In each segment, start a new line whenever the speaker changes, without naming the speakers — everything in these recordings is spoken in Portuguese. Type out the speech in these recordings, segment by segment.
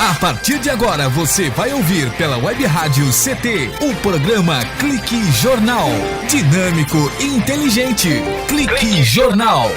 A partir de agora você vai ouvir pela Web Rádio CT o programa Clique Jornal. Dinâmico e inteligente. Clique Jornal.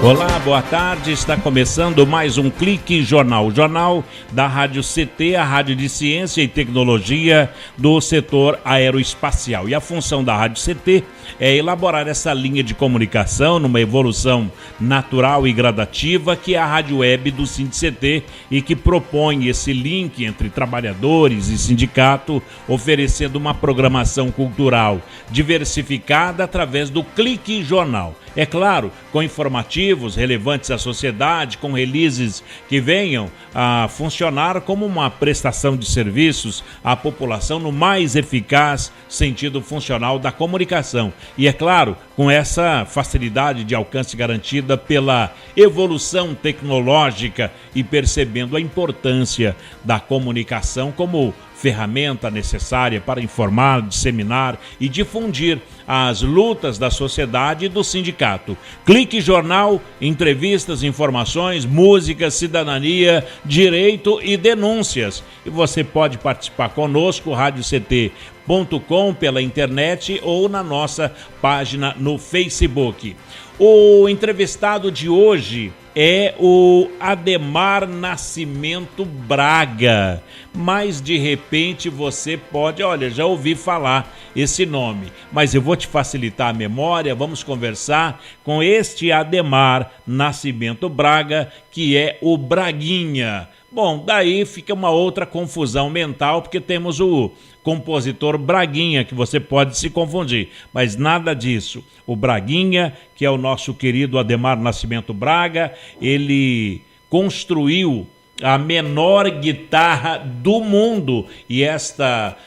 Olá, boa tarde. Está começando mais um Clique Jornal. O jornal da Rádio CT, a Rádio de Ciência e Tecnologia do setor aeroespacial. E a função da Rádio CT é elaborar essa linha de comunicação numa evolução natural e gradativa que é a Rádio Web do SINDICT e que propõe esse link entre trabalhadores e sindicato, oferecendo uma programação cultural diversificada através do Clique Jornal. É claro, com informativos relevantes à sociedade, com releases que venham a funcionar como uma prestação de serviços à população no mais eficaz sentido funcional da comunicação. E é claro, com essa facilidade de alcance garantida pela evolução tecnológica e percebendo a importância da comunicação como ferramenta necessária para informar, disseminar e difundir as lutas da sociedade e do sindicato. Clique Jornal, entrevistas, informações, músicas, cidadania, direito e denúncias. E você pode participar conosco, radioct.com, pela internet ou na nossa página no Facebook. O entrevistado de hoje é o Ademar Nascimento Braga, mas de repente você pode, olha, já ouvi falar esse nome, mas eu vou te facilitar a memória, vamos conversar com este Ademar Nascimento Braga, que é o Braguinha. Bom, daí fica uma outra confusão mental, porque temos o compositor Braguinha, que você pode se confundir, mas nada disso. O Braguinha, que é o nosso querido Ademar Nascimento Braga, ele construiu a menor guitarra do mundo e esta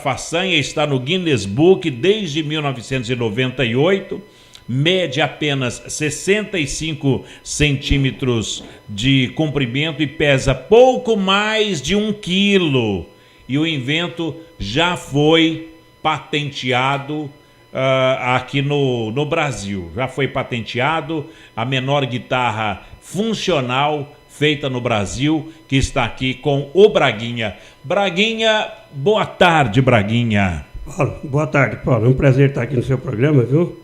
façanha está no Guinness Book desde 1998, mede apenas 65 centímetros de comprimento e pesa pouco mais de 1 quilo. E o invento já foi patenteado aqui no Brasil. Já foi patenteado a menor guitarra funcional feita no Brasil, que está aqui com o Braguinha. Braguinha, boa tarde, Braguinha.
Paulo, boa tarde, Paulo. É um prazer estar aqui no seu programa, viu?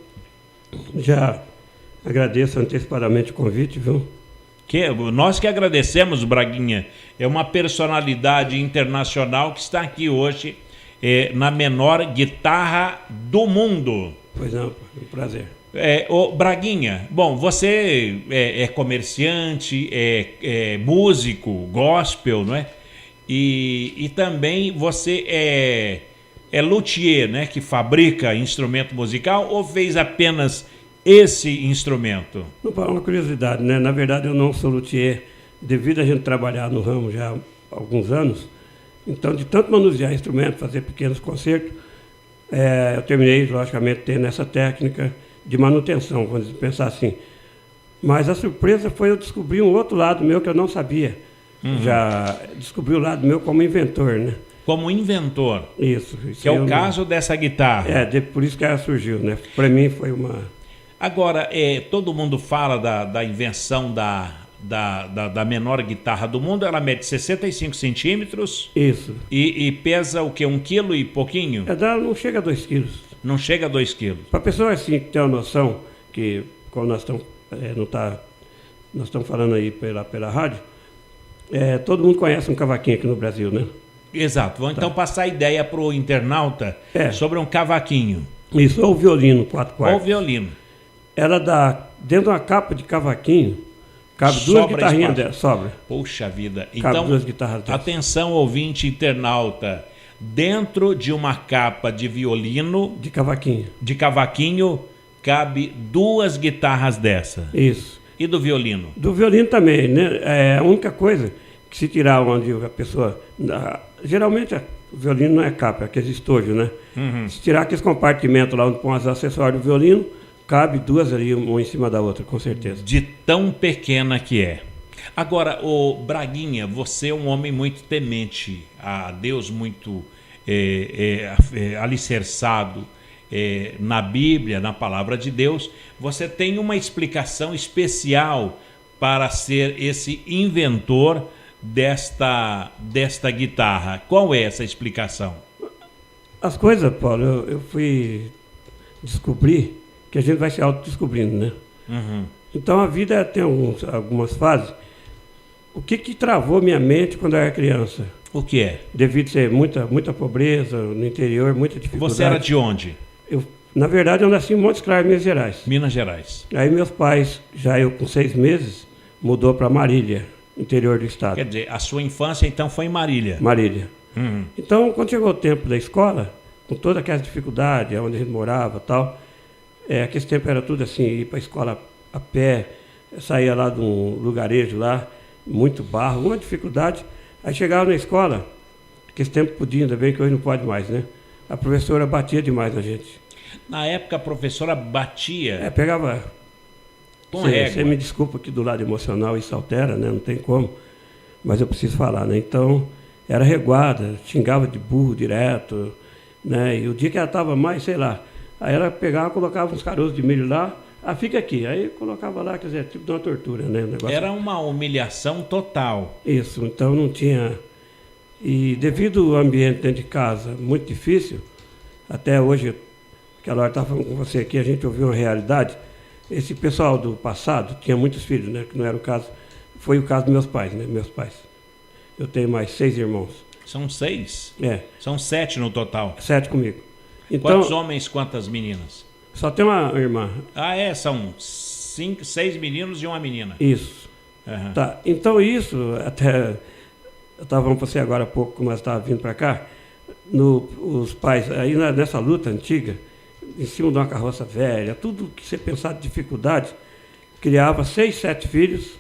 Já agradeço antecipadamente o convite, viu?
Nós que agradecemos, Braguinha. É uma personalidade internacional que está aqui hoje na menor guitarra do mundo.
Pois não, um prazer.
Braguinha, bom, você é comerciante, é músico, gospel, não é? E também você é luthier, né? Que fabrica instrumento musical ou fez apenas esse instrumento?
Não, Paulo, uma curiosidade, né? Na verdade, eu não sou luthier, devido a gente trabalhar no ramo já há alguns anos. Então, de tanto manusear instrumentos, fazer pequenos concertos, eu terminei, logicamente, tendo essa técnica de manutenção, vamos pensar assim. Mas a surpresa foi eu descobrir um outro lado meu que eu não sabia. Já descobri o lado meu como inventor, né?
Como inventor?
Isso
que é o caso dessa guitarra.
Por isso que ela surgiu, né? Para mim foi uma...
Agora, todo mundo fala da invenção da menor guitarra do mundo. Ela mede 65 centímetros.
Isso.
E pesa o quê? 1 quilo e pouquinho?
Não chega a 2 quilos.
Não chega a 2 quilos.
Para a pessoa assim, ter uma noção, que como nós estamos falando aí pela rádio, todo mundo conhece um cavaquinho aqui no Brasil, né?
Exato. Vamos então passar a ideia para o internauta sobre um cavaquinho.
Isso, ou violino 4/4.
Ou violino.
Ela dá, dentro de uma capa de cavaquinho, cabe duas guitarrinhas dela, sobra.
Poxa vida.
Cabe
Então,
duas guitarras dessas.
Atenção, ouvinte internauta. Dentro de uma capa de violino...
De cavaquinho,
cabe 2 guitarras dessa.
Isso.
E do violino? Do
violino também, né? É a única coisa que se tirar onde a pessoa... Geralmente o violino não é capa, é aquele estojo, né?
Uhum.
Se tirar aqueles compartimentos lá onde põe os acessórios do violino, cabe 2 ali, uma em cima da outra, com certeza.
De tão pequena que é. Agora, o Braguinha, você é um homem muito temente a Deus, muito alicerçado na Bíblia, na Palavra de Deus, você tem uma explicação especial para ser esse inventor desta guitarra. Qual é essa explicação?
As coisas, Paulo, eu fui descobrir que a gente vai se autodescobrindo, né?
Uhum.
Então a vida tem algumas fases. O que travou minha mente quando eu era criança?
O que é?
Devido a ser muita pobreza no interior, muita dificuldade.
Você era de onde?
Na verdade, eu nasci em Montes Claros, Minas Gerais.
Minas Gerais.
Aí meus pais, já eu com 6 meses, mudou para Marília, interior do estado.
Quer dizer, a sua infância então foi em Marília?
Marília.
Uhum.
Então, quando chegou o tempo da escola, com toda aquela dificuldade, onde a gente morava e tal, aquele tempo era tudo assim, ir para a escola a pé, saía lá de um lugarejo lá, muito barro, uma dificuldade. Aí chegava na escola, aquele tempo podia, ainda bem que hoje não pode mais, né? A professora batia demais na gente.
Na época a professora batia?
Pegava...
Com régua.
Você me desculpa que do lado emocional isso altera, né? Não tem como, mas eu preciso falar, né? Então, era reguada, xingava de burro direto, né? E o dia que ela estava mais, sei lá, aí ela pegava, colocava uns caroços de milho lá, fica aqui. Aí colocava lá, quer dizer, tipo de uma tortura, né?
Era uma humilhação total.
Isso, então não tinha... E devido ao ambiente dentro de casa muito difícil, até hoje, aquela hora estava falando com você aqui, a gente ouviu uma realidade. Esse pessoal do passado tinha muitos filhos, né? Que não era o caso. Foi o caso dos meus pais, né? Meus pais. Eu tenho mais 6 irmãos.
São 6?
São
7 no total.
7 comigo. Então,
quantos homens, quantas meninas?
Só tem uma irmã.
São 6 meninos e uma menina.
Isso.
Uhum.
Tá. Então isso, até... Eu estava falando para você agora há pouco, quando nós estávamos vindo para cá, os pais, aí nessa luta antiga, em cima de uma carroça velha, tudo que você pensar de dificuldade, criava 6, 7 filhos,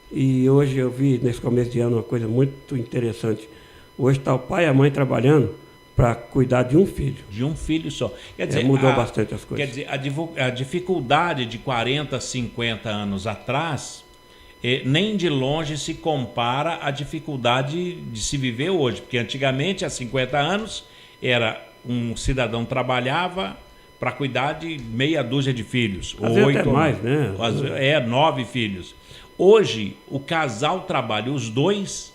e hoje eu vi nesse começo de ano uma coisa muito interessante. Hoje está o pai e a mãe trabalhando para cuidar de um filho.
De um filho só. Quer dizer,
mudou bastante as coisas.
Quer dizer, a dificuldade de 40, 50 anos atrás, nem de longe se compara à dificuldade de se viver hoje, porque antigamente, há 50 anos, era um cidadão trabalhava para cuidar de meia dúzia de filhos.
Às vezes até mais, né?
9 filhos. Hoje, o casal trabalha os 2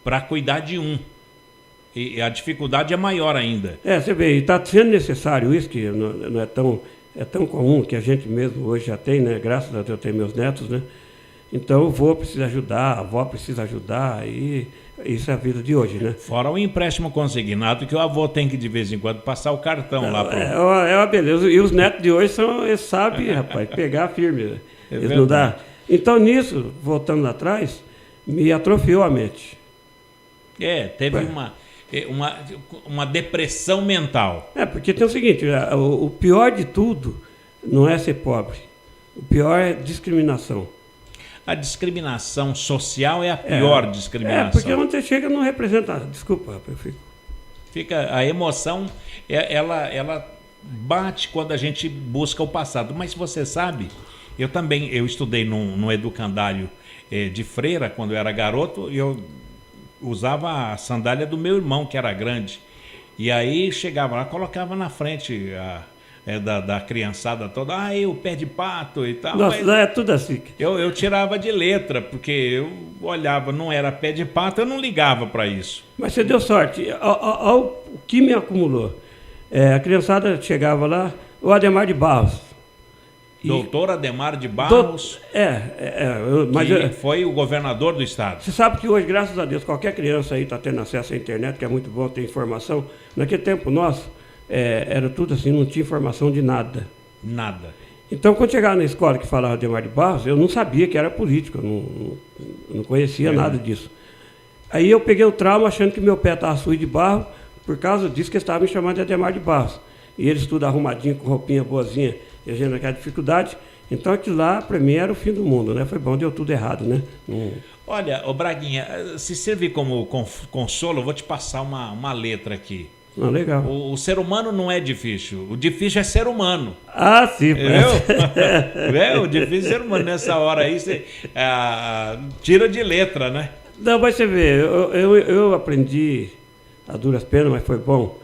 para cuidar de um. E a dificuldade é maior ainda.
Você vê, e está sendo necessário isso, que não é tão comum, que a gente mesmo hoje já tem, né? Graças a Deus eu tenho meus netos, né? Então o vô precisa ajudar, a avó precisa ajudar, e isso é a vida de hoje, né?
Fora o empréstimo consignado, que o avô tem que de vez em quando passar o cartão lá pro...
É uma beleza. E os netos de hoje eles sabem, rapaz, pegar firme. Eles não dá. Então nisso, voltando lá atrás, me atrofiou a mente.
Teve uma depressão mental.
Porque tem o seguinte, o pior de tudo não é ser pobre. O pior é discriminação.
A discriminação social é a pior discriminação.
Porque onde você chega não representa... Desculpa, rapaz,
a emoção, ela bate quando a gente busca o passado. Mas você sabe, eu estudei num educandário de freira, quando eu era garoto, e eu usava a sandália do meu irmão, que era grande. E aí chegava lá, colocava na frente da criançada toda, o pé de pato e tal.
Nossa, é tudo assim.
Eu tirava de letra, porque eu olhava, não era pé de pato, eu não ligava para isso.
Mas você deu sorte. O que me acumulou? A criançada chegava lá, o Ademar de Barros.
Doutor Ademar de Barros, foi o governador do estado.
Você sabe que hoje, graças a Deus, qualquer criança aí está tendo acesso à internet, que é muito bom ter informação. Naquele tempo nosso, era tudo assim, não tinha informação de nada.
Nada.
Então, quando chegava na escola que falava Ademar de Barros, eu não sabia que era político, eu não conhecia nada disso. Aí eu peguei o trauma achando que meu pé estava sujo de barro, por causa disso que eles estavam me chamando de Ademar de Barros. E eles tudo arrumadinho, com roupinha boazinha, e a gente naquela dificuldade. Então aquilo lá, para mim, era o fim do mundo, né? Foi bom, deu tudo errado, né?
Olha, Braguinha, se servir como consolo, eu vou te passar uma letra aqui.
Legal.
O ser humano não é difícil. O difícil é ser humano.
Sim.
O difícil é ser humano. Nessa hora aí, você tira de letra, né?
Não, mas você vê, eu aprendi a duras penas, mas foi bom,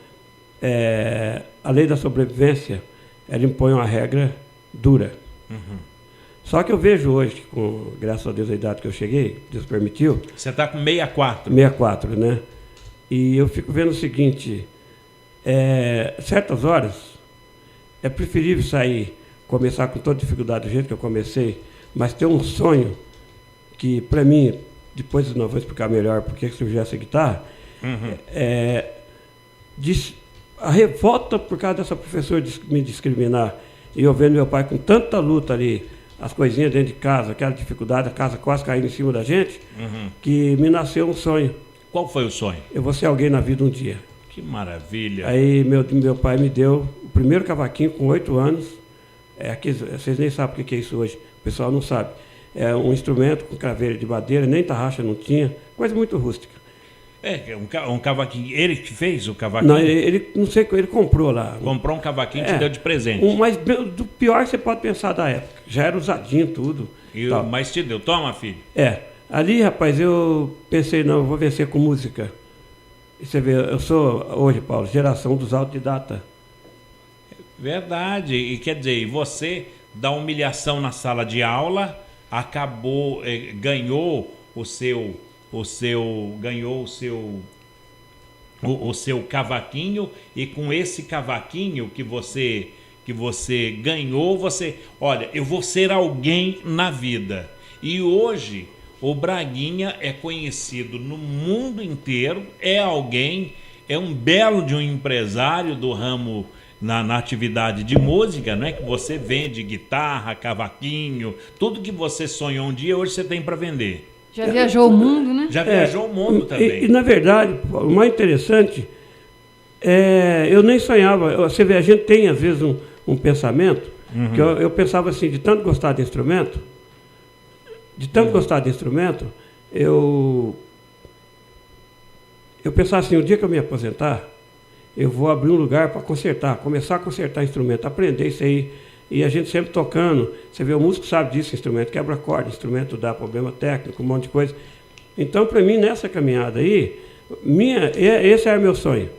a lei da sobrevivência, ela impõe uma regra dura. Só que eu vejo hoje, graças a Deus a idade que eu cheguei, Deus permitiu.
Você está com 64.
64, né? E eu fico vendo o seguinte, certas horas, é preferível começar com toda dificuldade do jeito que eu comecei, mas ter um sonho que, para mim, depois não vou explicar melhor porque surgiu essa guitarra, a revolta por causa dessa professora me discriminar, e eu vendo meu pai com tanta luta ali, as coisinhas dentro de casa, aquela dificuldade, a casa quase caindo em cima da gente, que me nasceu um sonho.
Qual foi o sonho?
Eu vou ser alguém na vida um dia.
Que maravilha.
Aí meu pai me deu o primeiro cavaquinho com 8 anos. Vocês nem sabem o que é isso hoje, o pessoal não sabe. É um instrumento com craveira de madeira, nem tarraxa não tinha, coisa muito rústica.
Um cavaquinho. Ele que fez o cavaquinho?
Não, ele comprou lá.
Comprou um cavaquinho e te deu de presente.
Mas do pior que você pode pensar da época. Já era usadinho tudo.
Mas te deu. Toma, filho.
Ali, rapaz, eu pensei, não, eu vou vencer com música. E você vê, eu sou, hoje, Paulo, geração dos autodidatas.
Verdade. E quer dizer, você, da humilhação na sala de aula, acabou, ganhou o seu cavaquinho, e com esse cavaquinho que você ganhou, olha, eu vou ser alguém na vida. E hoje o Braguinha é conhecido no mundo inteiro, é um belo de um empresário do ramo na atividade de música, né? Que você vende guitarra, cavaquinho, tudo que você sonhou um dia, hoje você tem para vender.
Já viajou o mundo, né?
Já viajou o mundo também.
E na verdade, o mais interessante eu nem sonhava. Você vê, a gente tem às vezes um pensamento, que eu pensava assim, de tanto gostar de instrumento, eu pensava assim, o dia que eu me aposentar, eu vou abrir um lugar para começar a consertar instrumento, aprender isso aí. E a gente sempre tocando, você vê, o músico sabe disso, instrumento quebra corda, instrumento dá problema técnico, um monte de coisa. Então, para mim, nessa caminhada aí, esse era meu sonho.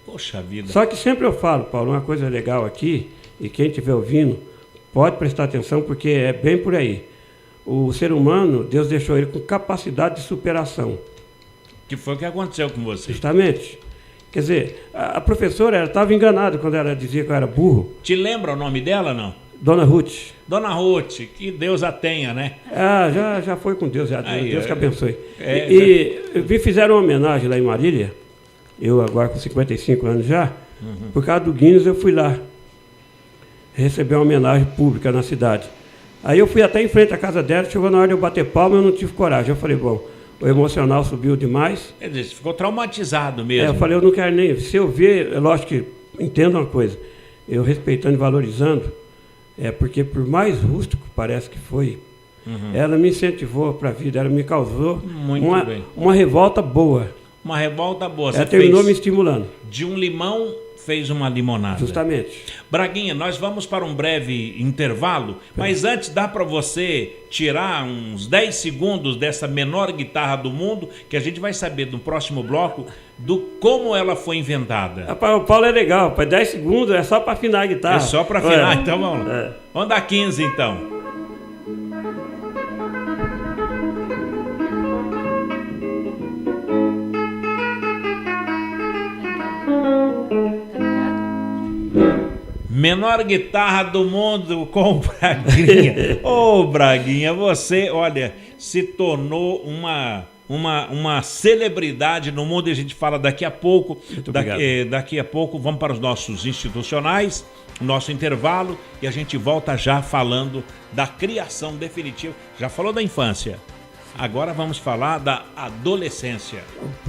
Poxa vida.
Só que sempre eu falo, Paulo, uma coisa legal aqui, e quem estiver ouvindo, pode prestar atenção, porque é bem por aí. O ser humano, Deus deixou ele com capacidade de superação.
Que foi o que aconteceu com você?
Justamente. Quer dizer, a professora estava enganada quando ela dizia que eu era burro.
Te lembra o nome dela, não?
Dona Ruth.
Dona Ruth, que Deus a tenha, né?
Já foi com Deus, Deus que abençoe. Me fizeram uma homenagem lá em Marília, eu agora com 55 anos já, por causa do Guinness eu fui lá receber uma homenagem pública na cidade. Aí eu fui até em frente à casa dela, chegou na hora de eu bater palma, eu não tive coragem. Eu falei, bom, o emocional subiu demais.
Quer dizer, você ficou traumatizado mesmo.
Eu falei, eu não quero nem... Se eu ver, é lógico que entendo uma coisa, eu respeitando e valorizando, porque por mais rústico parece que foi, ela me incentivou para a vida, ela me causou uma revolta boa.
Uma revolta boa.
Ela terminou me estimulando.
De um limão fez uma limonada.
Justamente.
Braguinha, nós vamos para um breve intervalo, mas antes dá para você tirar uns 10 segundos dessa menor guitarra do mundo, que a gente vai saber no próximo bloco do como ela foi inventada.
Rapaz, o Paulo é legal, 10 segundos é só para afinar a guitarra.
É só para afinar, então vamos lá. Vamos dar 15 então. Menor guitarra do mundo com Braguinha. Ô, Braguinha, você, olha, se tornou uma celebridade no mundo, e a gente fala daqui a pouco. Daqui a pouco vamos para os nossos institucionais, nosso intervalo, e a gente volta já falando da criação definitiva. Já falou da infância, agora vamos falar da adolescência.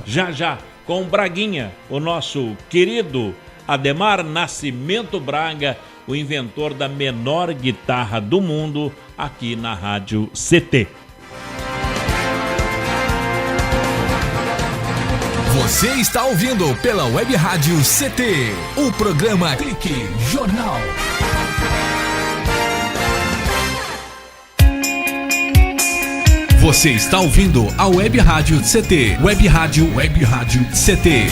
Já, com Braguinha, o nosso querido Ademar Nascimento Braga, o inventor da menor guitarra do mundo, aqui na Rádio CT.
Você está ouvindo pela Web Rádio CT, o programa Clique Jornal. Você está ouvindo a Web Rádio CT, Web Rádio CT.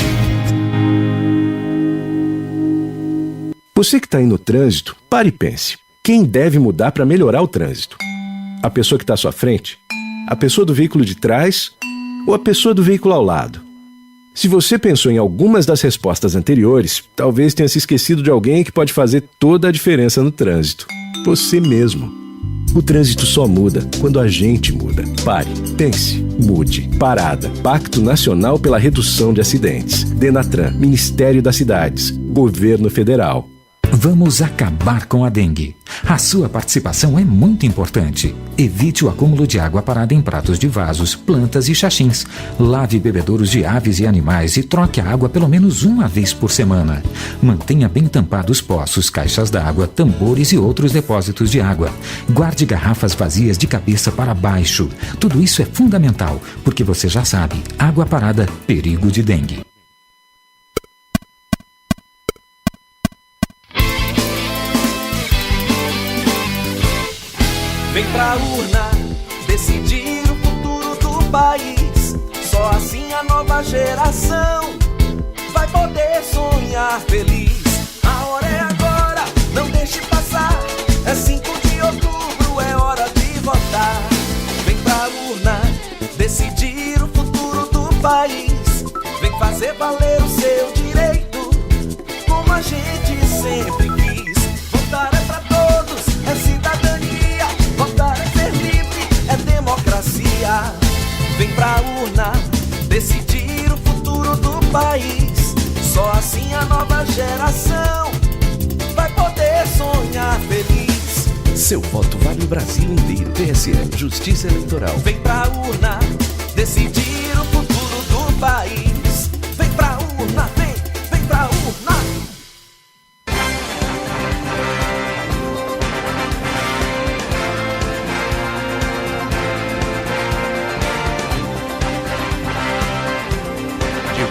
Você que está aí no trânsito, pare e pense. Quem deve mudar para melhorar o trânsito? A pessoa que está à sua frente? A pessoa do veículo de trás? Ou a pessoa do veículo ao lado? Se você pensou em algumas das respostas anteriores, talvez tenha se esquecido de alguém que pode fazer toda a diferença no trânsito. Você mesmo. O trânsito só muda quando a gente muda. Pare, pense, mude. Parada. Pacto Nacional pela Redução de Acidentes. Denatran, Ministério das Cidades, Governo Federal.
Vamos acabar com a dengue. A sua participação é muito importante. Evite o acúmulo de água parada em pratos de vasos, plantas e xaxins. Lave bebedouros de aves e animais e troque a água pelo menos uma vez por semana. Mantenha bem tampados poços, caixas d'água, tambores e outros depósitos de água. Guarde garrafas vazias de cabeça para baixo. Tudo isso é fundamental, porque você já sabe, água parada, perigo de dengue.
Vem pra urna decidir o futuro do país. Só assim a nova geração vai poder sonhar feliz. A hora é agora, não deixe passar. É 5 de outubro, é hora de votar. Vem pra urna decidir o futuro do país. Vem fazer valer o seu direito, como a gente sempre quis. Votar é pra todos, é cidadania. Votar é ser livre, é democracia. Vem pra urna decidir o futuro do país. Só assim a nova geração vai poder sonhar feliz.
Seu voto vale o Brasil inteiro. TSE, Justiça Eleitoral.
Vem pra urna decidir o futuro do país. Vem pra urna, vem pra urna.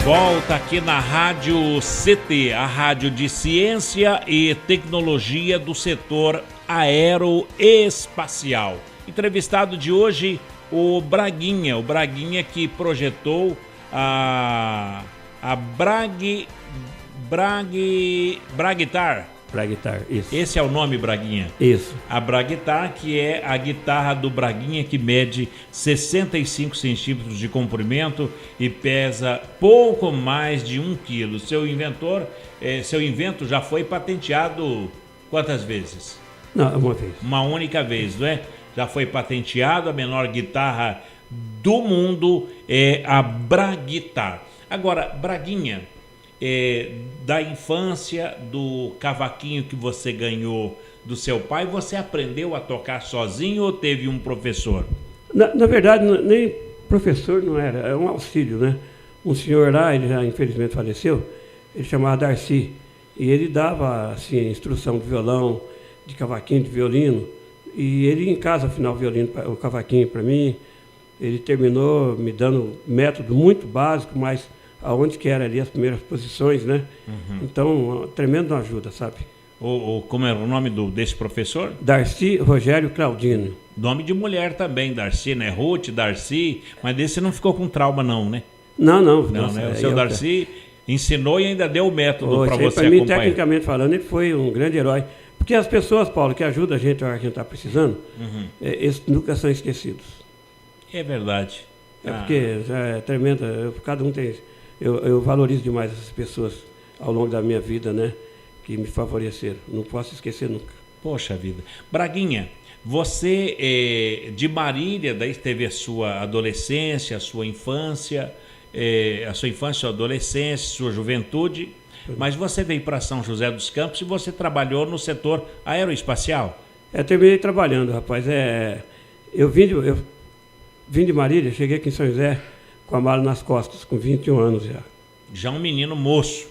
Volta aqui na Rádio CT, a rádio de ciência e tecnologia do setor aeroespacial. Entrevistado de hoje, o Braguinha que projetou a Braguitar.
Braguitar, isso.
Esse é o nome, Braguinha?
Isso.
A Braguitar, que é a guitarra do Braguinha, que mede 65 centímetros de comprimento e pesa pouco mais de 1 quilo. Seu invento já foi patenteado quantas vezes?
Não, uma vez.
Uma única vez, não é? Já foi patenteado, a menor guitarra do mundo é a Braguitar. Agora, Braguinha, da infância, do cavaquinho que você ganhou do seu pai, você aprendeu a tocar sozinho ou teve um professor?
Na verdade, nem professor não era, é um auxílio, né? Um senhor lá, ele já infelizmente faleceu, ele chamava Darcy, e ele dava assim, instrução de violão, de cavaquinho, de violino, e ele em casa afinal o cavaquinho para mim. Ele terminou me dando método muito básico, mas aonde que era ali as primeiras posições, né? Uhum. Então, tremenda ajuda, sabe?
Como era o nome desse professor?
Darcy Rogério Claudino.
Nome de mulher também, Darcy, né? Ruth, Darcy, mas desse não ficou com trauma não, né?
Não,
nossa, né? O seu Darcy ensinou e ainda deu o método para você
para mim,
acompanhar.
Tecnicamente falando, ele foi um grande herói. Porque as pessoas, Paulo, que ajudam a gente a hora que a gente está precisando, eles nunca são esquecidos.
É verdade.
Porque já é tremenda, cada um tem... Eu valorizo demais essas pessoas ao longo da minha vida, né? Que me favoreceram. Não posso esquecer nunca.
Poxa vida. Braguinha, você de Marília, daí teve a sua adolescência, a sua infância, sua adolescência, sua juventude, mas você veio para São José dos Campos e você trabalhou no setor aeroespacial.
Terminei trabalhando, rapaz. Eu vim de Marília, cheguei aqui em São José com a mala nas costas, com 21 anos já.
Já um menino moço.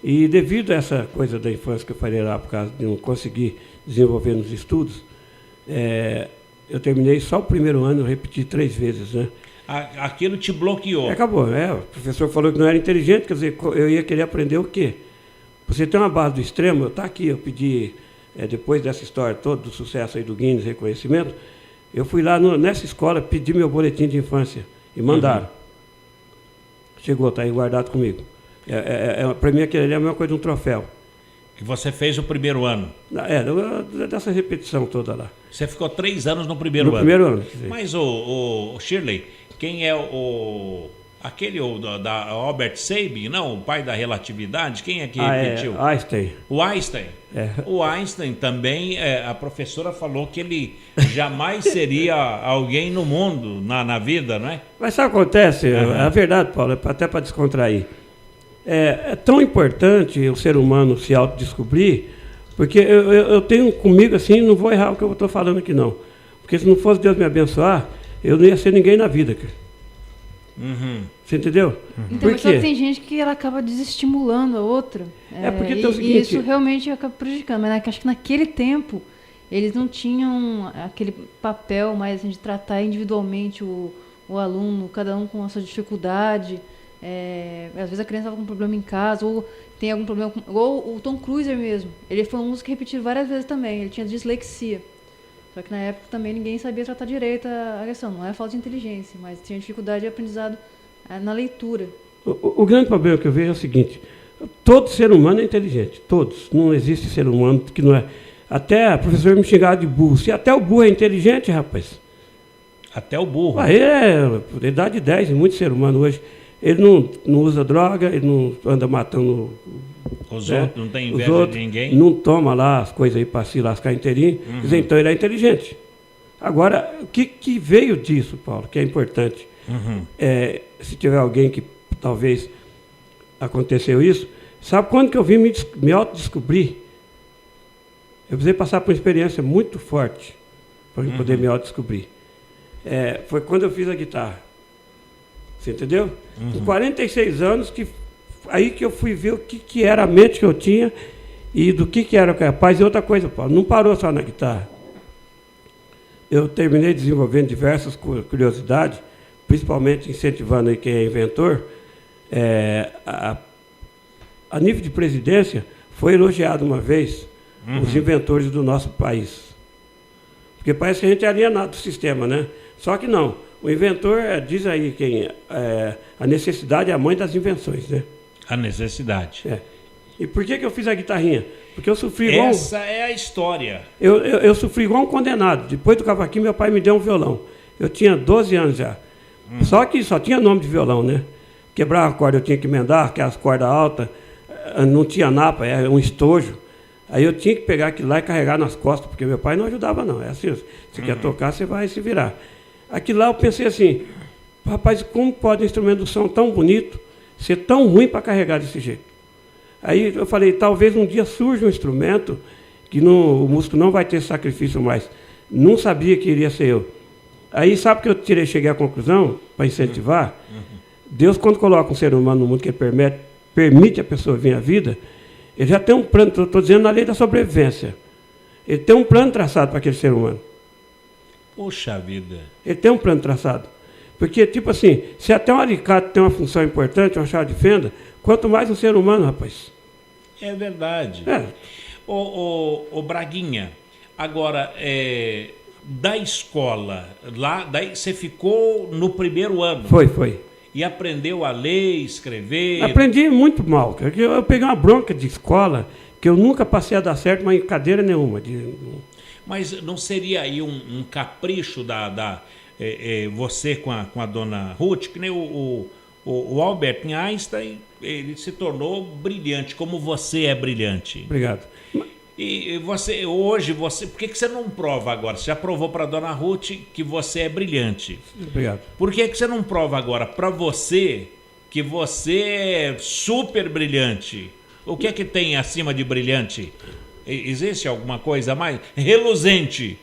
E devido a essa coisa da infância que eu falei lá, por causa de não conseguir desenvolver nos estudos, eu terminei só o primeiro ano, eu repeti 3 vezes, né?
Aquilo te bloqueou.
Acabou, o professor falou que não era inteligente, quer dizer, eu ia querer aprender o quê? Você tem uma base do extremo, está aqui, eu pedi, depois dessa história toda, do sucesso aí do Guinness, reconhecimento, eu fui lá nessa escola, pedi meu boletim de infância e mandaram. Chegou, está aí guardado comigo. Para mim aquilo ali é a mesma coisa de um troféu.
E você fez o primeiro ano?
Dessa repetição toda lá.
Você ficou 3 anos no primeiro ano?
No primeiro ano.
Mas o Shirley, quem é aquele da Albert Sabin, não, o pai da relatividade, quem é que repetiu?
Einstein.
O Einstein.
É.
O Einstein também, a professora falou que ele jamais seria alguém no mundo, na vida, não é?
Mas sabe o que acontece? É verdade, Paulo, até para descontrair. É tão importante o ser humano se autodescobrir, porque eu tenho comigo assim, não vou errar o que eu estou falando aqui não. Porque se não fosse Deus me abençoar, eu não ia ser ninguém na vida, cara. Você entendeu?
Então, mas só que tem gente que ela acaba desestimulando a outra.
Porque tem o seguinte,
e isso realmente acaba prejudicando. Mas acho que naquele tempo eles não tinham aquele papel mais assim, de tratar individualmente o aluno, cada um com a sua dificuldade. Às vezes a criança estava com um problema em casa, ou tem algum problema ou o Tom Cruise mesmo. Ele foi um que repetiu várias vezes também. Ele tinha dislexia. Só que na época também ninguém sabia tratar direito a questão. Não é falta de inteligência, mas tinha dificuldade de aprendizado na leitura.
O grande problema que eu vejo é o seguinte: todo ser humano é inteligente, todos. Não existe ser humano que não é. Até o professor me xingava de burro. Se até o burro é inteligente, rapaz.
Até o burro.
Ele dá de 10 em muito ser humano hoje. Ele não usa droga, ele não anda matando
os outros, não tem inveja de ninguém.
Não toma lá as coisas aí para se lascar inteirinho. Quer dizer, então ele é inteligente. Agora, o que veio disso, Paulo, que é importante? Se tiver alguém que talvez aconteceu isso, sabe quando que eu vim me autodescobrir? Eu precisei passar por uma experiência muito forte para poder me autodescobrir. Foi quando eu fiz a guitarra. Você entendeu? Com 46 anos, aí que eu fui ver o que era a mente que eu tinha e do que era capaz. E outra coisa, Paulo, não parou só na guitarra. Eu terminei desenvolvendo diversas curiosidades, principalmente incentivando aí quem é inventor. A nível de presidência, foi elogiado uma vez os inventores do nosso país. Porque parece que a gente é alienado do sistema, né? Só que não. O inventor, diz aí a necessidade é a mãe das invenções, né?
A necessidade.
E por que eu fiz a guitarrinha? Porque eu sofri igual...
Essa é a história.
Eu sofri igual um condenado. Depois do cavaquinho, meu pai me deu um violão. Eu tinha 12 anos já. Só que só tinha nome de violão, né? Quebrava a corda, eu tinha que emendar, aquelas cordas altas. Não tinha napa, era um estojo. Aí eu tinha que pegar aquilo lá e carregar nas costas, porque meu pai não ajudava, não. É assim, você quer tocar, você vai se virar. Aquilo lá eu pensei assim, rapaz, como pode um instrumento de som tão bonito ser tão ruim para carregar desse jeito? Aí eu falei, talvez um dia surja um instrumento que o músico não vai ter sacrifício mais. Não sabia que iria ser eu. Aí sabe que eu cheguei à conclusão, para incentivar? Deus, quando coloca um ser humano no mundo que ele permite a pessoa vir à vida, ele já tem um plano, estou dizendo na lei da sobrevivência. Ele tem um plano traçado para aquele ser humano.
Poxa vida.
Ele tem um plano traçado. Porque, tipo assim, se até um alicate tem uma função importante, uma chave de fenda, quanto mais um ser humano, rapaz.
É verdade. O Braguinha, agora, da escola, lá, daí você ficou no primeiro ano.
Foi.
E aprendeu a ler, escrever?
Aprendi muito mal. Eu peguei uma bronca de escola, que eu nunca passei a dar certo, mas em cadeira nenhuma.
Mas não seria aí um capricho você com a dona Ruth, que nem o Albert Einstein, ele se tornou brilhante, como você é brilhante.
Obrigado.
E hoje, por que você não prova agora? Você já provou para a dona Ruth que você é brilhante.
Obrigado.
Por que você não prova agora para você que você é super brilhante? O que é que tem acima de brilhante? Existe alguma coisa a mais? Reluzente.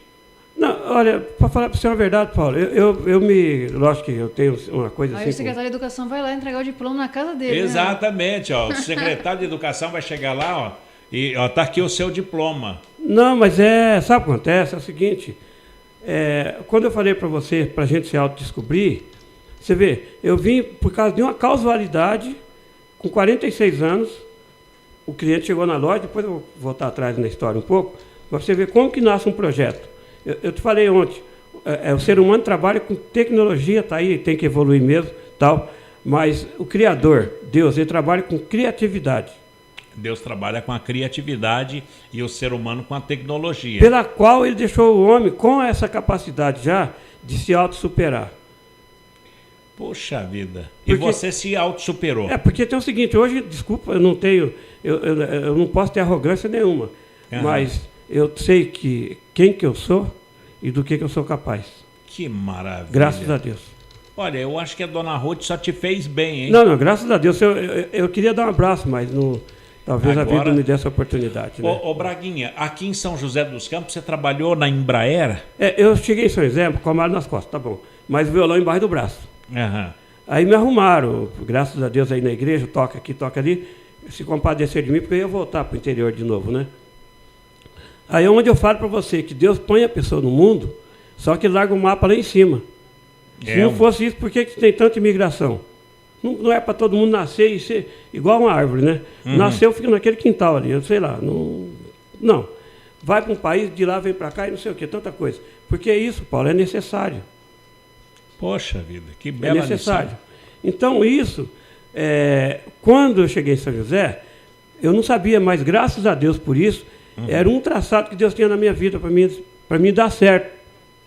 Não, olha, para falar para você uma verdade, Paulo, lógico que eu tenho uma coisa
aí
assim...
Aí o secretário de Educação vai lá entregar o diploma na casa dele,
exatamente, né? O secretário de Educação vai chegar lá, e tá aqui o seu diploma.
Não, mas sabe o que acontece? É o seguinte, quando eu falei para você, para a gente se autodescobrir, você vê, eu vim por causa de uma causalidade, com 46 anos, o cliente chegou na loja, depois eu vou voltar atrás na história um pouco, para você ver como que nasce um projeto. Eu te falei ontem, o ser humano trabalha com tecnologia, tá aí, tem que evoluir mesmo, tal, mas o Criador, Deus, ele trabalha com criatividade.
Deus trabalha com a criatividade e o ser humano com a tecnologia.
Pela qual ele deixou o homem com essa capacidade já de se autossuperar.
Poxa vida.
Porque,
e você se autossuperou.
Porque tem o seguinte, hoje, desculpa, eu não tenho, eu não posso ter arrogância nenhuma, mas eu sei quem que eu sou e do que eu sou capaz.
Que maravilha.
Graças a Deus.
Olha, eu acho que a dona Ruth só te fez bem, hein?
Não, graças a Deus. Eu queria dar um abraço, mas talvez agora, a vida não me dê essa oportunidade. Né?
Ô Braguinha, aqui em São José dos Campos, você trabalhou na Embraer?
Eu cheguei em São José com a mala nas costas, tá bom. Mas o violão embaixo do braço.
Uhum.
Aí me arrumaram, graças a Deus, aí na igreja, toca aqui, toca ali, se compadecer de mim, porque eu ia voltar para o interior de novo, né? Aí é onde eu falo para você que Deus põe a pessoa no mundo, só que larga o mapa lá em cima. Se não fosse isso, por que tem tanta imigração? Não é para todo mundo nascer e ser igual uma árvore, né?
Uhum.
Nasceu, fica naquele quintal ali, eu sei lá. Não. Vai para um país, de lá vem para cá e não sei o que, tanta coisa. Porque isso, Paulo, é necessário.
Poxa vida, que bela
necessário.
lição.
Então isso, quando eu cheguei em São José, eu não sabia, mas graças a Deus por isso, era um traçado que Deus tinha na minha vida para mim dar certo.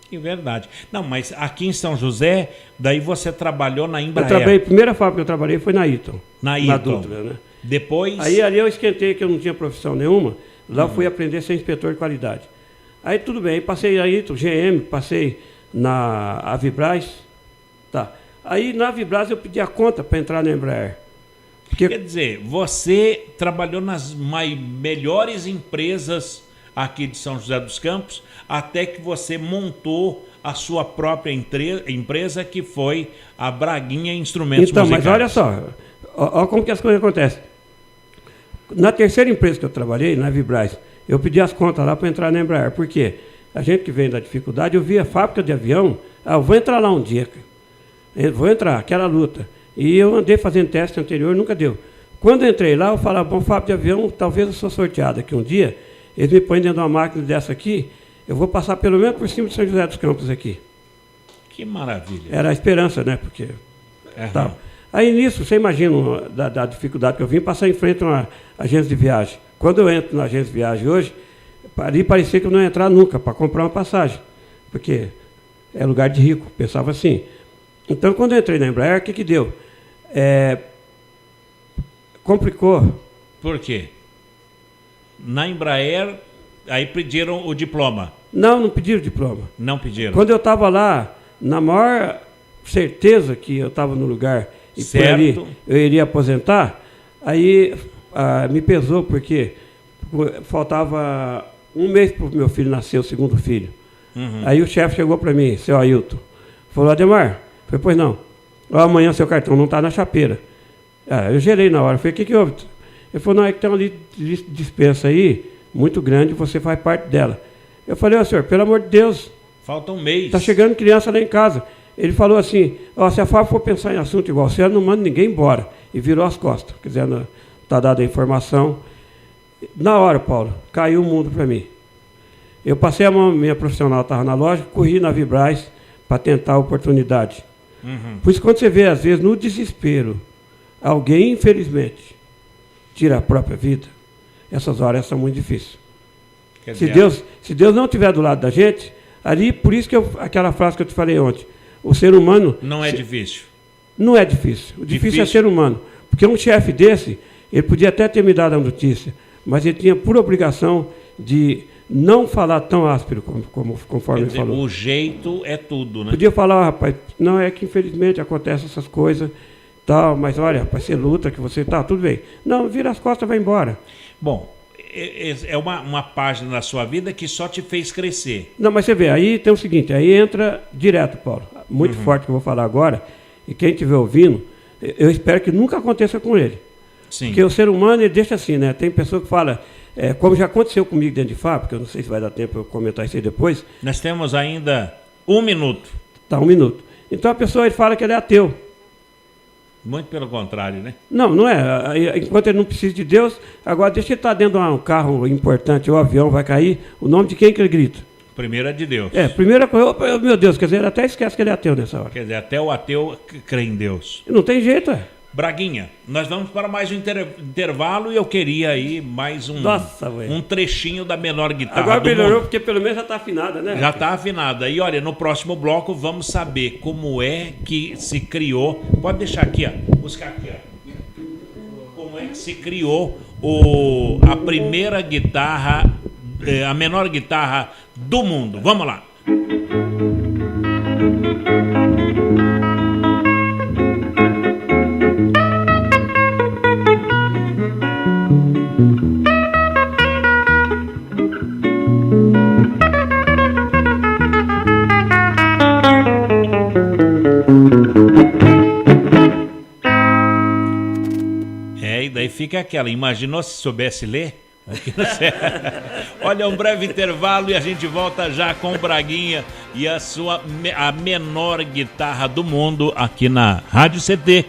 Que verdade. Não, mas aqui em São José, daí você trabalhou na Embraer.
A primeira fábrica que eu trabalhei foi na Eaton.
Na
Dutra, né?
Depois...
Aí ali eu esquentei que eu não tinha profissão nenhuma, lá eu fui aprender a ser inspetor de qualidade. Aí tudo bem, aí passei na Eaton, GM, passei na Avibraz, tá. Aí na Avibraz eu pedi a conta para entrar na Embraer.
Quer dizer, você trabalhou nas melhores empresas aqui de São José dos Campos, até que você montou a sua própria empresa, que foi a Braguinha Instrumentos Musicais.
Mas olha só, olha como que as coisas acontecem. Na terceira empresa que eu trabalhei, na Avibraz, eu pedi as contas lá para entrar na Embraer. Por quê? A gente que vem da dificuldade, eu via fábrica de avião, eu vou entrar lá um dia, eu vou entrar, aquela luta. E eu andei fazendo teste anterior, nunca deu. Quando eu entrei lá, eu falava, bom, fábrica de avião, talvez eu sou sorteado aqui um dia, eles me põem dentro de uma máquina dessa aqui, eu vou passar pelo menos por cima de São José dos Campos aqui.
Que maravilha.
Era a esperança, né? Porque... Tá. Aí nisso, você imagina da dificuldade que eu vim, passar em frente a uma agência de viagem. Quando eu entro na agência de viagem hoje, ali parecia que eu não ia entrar nunca para comprar uma passagem, porque é lugar de rico, pensava assim. Então, quando eu entrei na Embraer, o que deu? Complicou.
Por quê? Na Embraer, aí pediram o diploma.
Não pediram diploma.
Não pediram.
Quando eu estava lá, na maior certeza que eu estava no lugar e por ali eu iria aposentar, aí me pesou, porque faltava um mês para o meu filho nascer, o segundo filho. Uhum. Aí o chefe chegou para mim, seu Ailton, falou, Ademar, falei, pois não, amanhã seu cartão não está na chapeira. Eu gerei na hora, falei, o que houve? Ele falou, não, é que tem uma dispensa aí, muito grande, você faz parte dela. Eu falei, senhor, pelo amor de Deus.
Falta um mês.
Está chegando criança lá em casa. Ele falou assim, se a fábrica for pensar em assunto igual você, não manda ninguém embora. E virou as costas. Quer dizer, está dada a informação. Na hora, Paulo, caiu o mundo para mim. Eu passei a mão, minha profissional estava na loja, corri na Vibraz para tentar a oportunidade. Uhum. Por isso, quando você vê, às vezes, no desespero, alguém, infelizmente, tira a própria vida, essas horas são muito difíceis. Se Deus não estiver do lado da gente, ali, por isso que aquela frase que eu te falei ontem, o ser humano...
Não é difícil.
Não é difícil. O difícil é ser humano. Porque um chefe desse, ele podia até ter me dado a notícia, mas ele tinha por obrigação de não falar tão áspero conforme ele falou.
O jeito é tudo, né?
Podia falar, rapaz, não, é que infelizmente acontecem essas coisas, tal, mas olha, rapaz, você luta, que você tá, tudo bem. Não, vira as costas e vai embora.
Bom, é uma página da sua vida que só te fez crescer.
Não, mas você vê, aí tem o seguinte, aí entra direto, Paulo, muito forte que eu vou falar agora, e quem estiver ouvindo, eu espero que nunca aconteça com ele.
Sim.
Porque o ser humano, ele deixa assim, né? Tem pessoa que fala, como já aconteceu comigo dentro de fábrica, eu não sei se vai dar tempo eu comentar isso aí depois.
Nós temos ainda 1 minuto.
Tá, 1 minuto. Então a pessoa, ele fala que ele é ateu.
Muito pelo contrário, né?
Não é. Enquanto ele não precisa de Deus, agora deixa ele estar dentro de um carro importante, o avião vai cair, o nome de quem que ele grita?
Primeiro é de Deus.
Primeira coisa, meu Deus, quer dizer, ele até esquece que ele é ateu nessa hora.
Quer dizer, até o ateu crê em Deus.
Não tem jeito,
Braguinha, nós vamos para mais um intervalo e eu queria aí mais um trechinho da menor guitarra.
Agora melhorou porque pelo menos já está afinada, né?
Já está afinada. E olha, no próximo bloco vamos saber como é que se criou. Pode deixar aqui, ó. Buscar aqui, ó. Como é que se criou a primeira guitarra, a menor guitarra do mundo. Vamos lá. E daí fica aquela, imaginou se soubesse ler? Olha, um breve intervalo e a gente volta já com o Braguinha e a menor guitarra do mundo aqui na Rádio CT.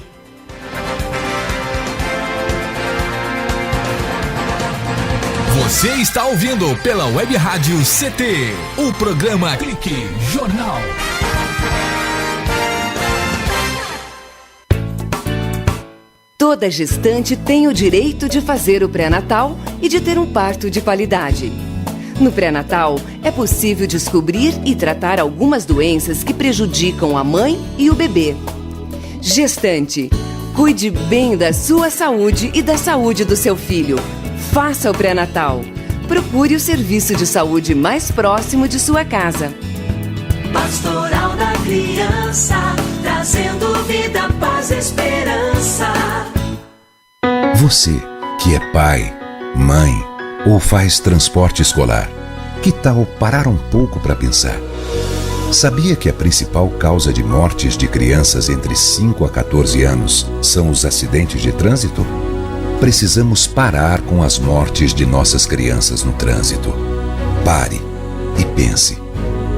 Você está ouvindo pela Web Rádio CT, o programa Clique Jornal.
Toda gestante tem o direito de fazer o pré-natal e de ter um parto de qualidade. No pré-natal, é possível descobrir e tratar algumas doenças que prejudicam a mãe e o bebê. Gestante, cuide bem da sua saúde e da saúde do seu filho. Faça o pré-natal. Procure o serviço de saúde mais próximo de sua casa.
Pastoral da Criança, trazendo vida, paz e esperança.
Você que é pai, mãe ou faz transporte escolar, que tal parar um pouco para pensar? Sabia que a principal causa de mortes de crianças entre 5 a 14 anos são os acidentes de trânsito? Precisamos parar com as mortes de nossas crianças no trânsito. Pare e pense.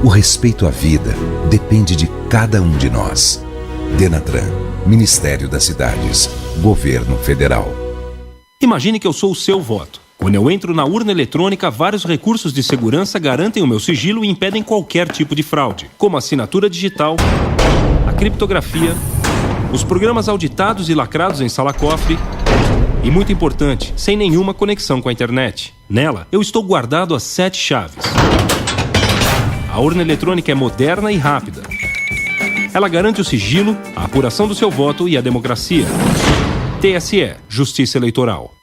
O respeito à vida depende de cada um de nós. Denatran, Ministério das Cidades, Governo Federal.
Imagine que eu sou o seu voto. Quando eu entro na urna eletrônica, vários recursos de segurança garantem o meu sigilo e impedem qualquer tipo de fraude, como a assinatura digital, a criptografia, os programas auditados e lacrados em sala-cofre e, muito importante, sem nenhuma conexão com a internet. Nela, eu estou guardado às 7 chaves. A urna eletrônica é moderna e rápida. Ela garante o sigilo, a apuração do seu voto e a democracia. TSE, Justiça Eleitoral.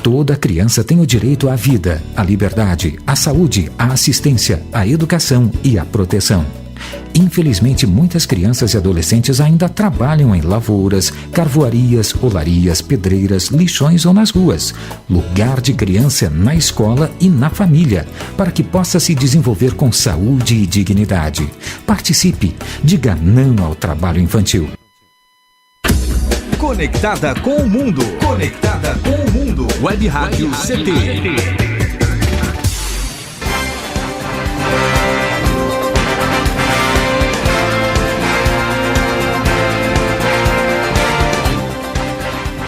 Toda criança tem o direito à vida, à liberdade, à saúde, à assistência, à educação e à proteção. Infelizmente, muitas crianças e adolescentes ainda trabalham em lavouras, carvoarias, olarias, pedreiras, lixões ou nas ruas. Lugar de criança é na escola e na família, para que possa se desenvolver com saúde e dignidade. Participe, diga não ao trabalho infantil.
Conectada com o mundo. Conectada com o mundo. Web Rádio CT.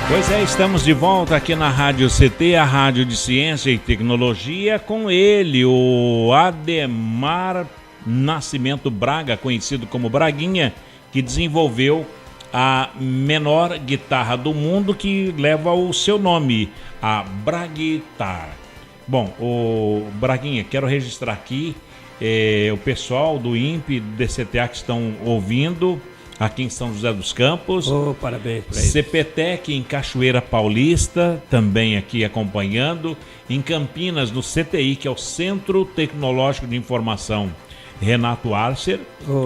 Pois é, estamos de volta aqui na Rádio CT, a Rádio de Ciência e Tecnologia, com ele, o Ademar Nascimento Braga, conhecido como Braguinha, que desenvolveu a menor guitarra do mundo, que leva o seu nome, a Braguitar. Bom, o Braguinha, quero registrar aqui o pessoal do INPE, do DCTA que estão ouvindo aqui em São José dos Campos.
Parabéns para eles.
CPTEC em Cachoeira Paulista, também aqui acompanhando. Em Campinas, no CTI, que é o Centro Tecnológico de Informação Renato Arcer.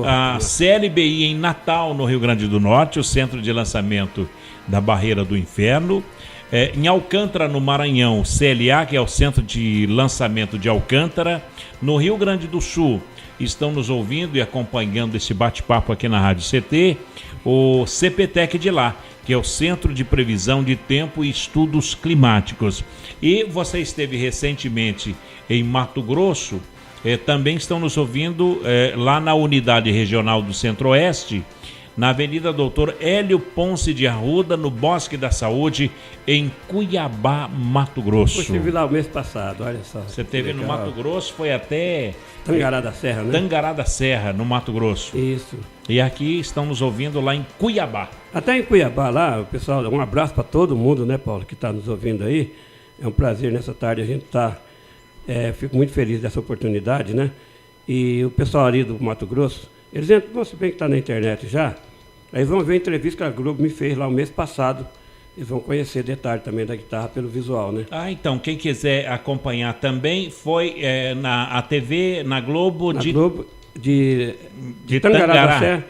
A CLBI em Natal, no Rio Grande do Norte, o Centro de Lançamento da Barreira do Inferno. Em Alcântara, no Maranhão, o CLA, que é o Centro de Lançamento de Alcântara. No Rio Grande do Sul, estão nos ouvindo e acompanhando esse bate-papo aqui na Rádio CT, o CPTEC de lá, que é o Centro de Previsão de Tempo e Estudos Climáticos. E você esteve recentemente em Mato Grosso, também estão nos ouvindo lá na Unidade Regional do Centro-Oeste, na Avenida Doutor Hélio Ponce de Arruda, no Bosque da Saúde, em Cuiabá, Mato Grosso.
Eu estive lá o mês passado, olha só.
Você esteve no Mato Grosso, foi até...
Tangará da Serra, né?
Tangará da Serra, no Mato Grosso.
Isso.
E aqui estamos ouvindo lá em Cuiabá.
Até em Cuiabá, lá, o pessoal, um abraço para todo mundo, né, Paulo, que está nos ouvindo aí. É um prazer nessa tarde a gente estar... fico muito feliz dessa oportunidade, né? E o pessoal ali do Mato Grosso, eles entram, se bem que está na internet já, aí vão ver a entrevista que a Globo me fez lá o mês passado. Eles vão conhecer detalhe também da guitarra pelo visual, né?
Ah, então, quem quiser acompanhar também, foi na TV, na Globo
na Globo de Tangará da Serra.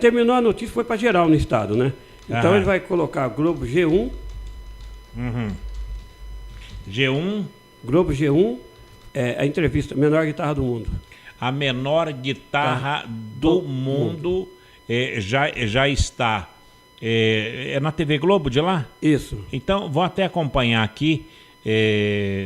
Terminou a notícia, foi para geral no estado, né? Então ele vai colocar a Globo G1.
Uhum. G1.
Globo G1, a entrevista, menor guitarra do mundo.
A menor guitarra do mundo já está... É na TV Globo de lá?
Isso.
Então, vou até acompanhar aqui.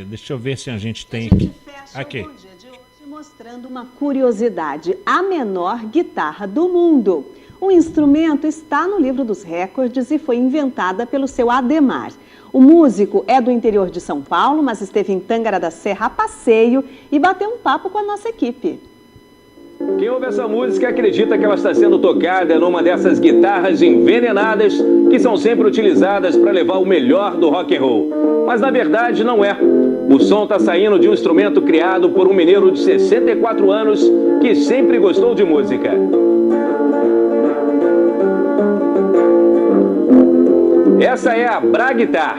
Deixa eu ver se a gente tem aqui. Aqui.
O dia de hoje mostrando uma curiosidade. A menor guitarra do mundo. O instrumento está no livro dos recordes e foi inventada pelo seu Ademar. O músico é do interior de São Paulo, mas esteve em Tangará da Serra a passeio e bateu um papo com a nossa equipe.
Quem ouve essa música acredita que ela está sendo tocada numa dessas guitarras envenenadas que são sempre utilizadas para levar o melhor do rock and roll. Mas na verdade não é. O som está saindo de um instrumento criado por um mineiro de 64 anos que sempre gostou de música. Essa é a Braguitar.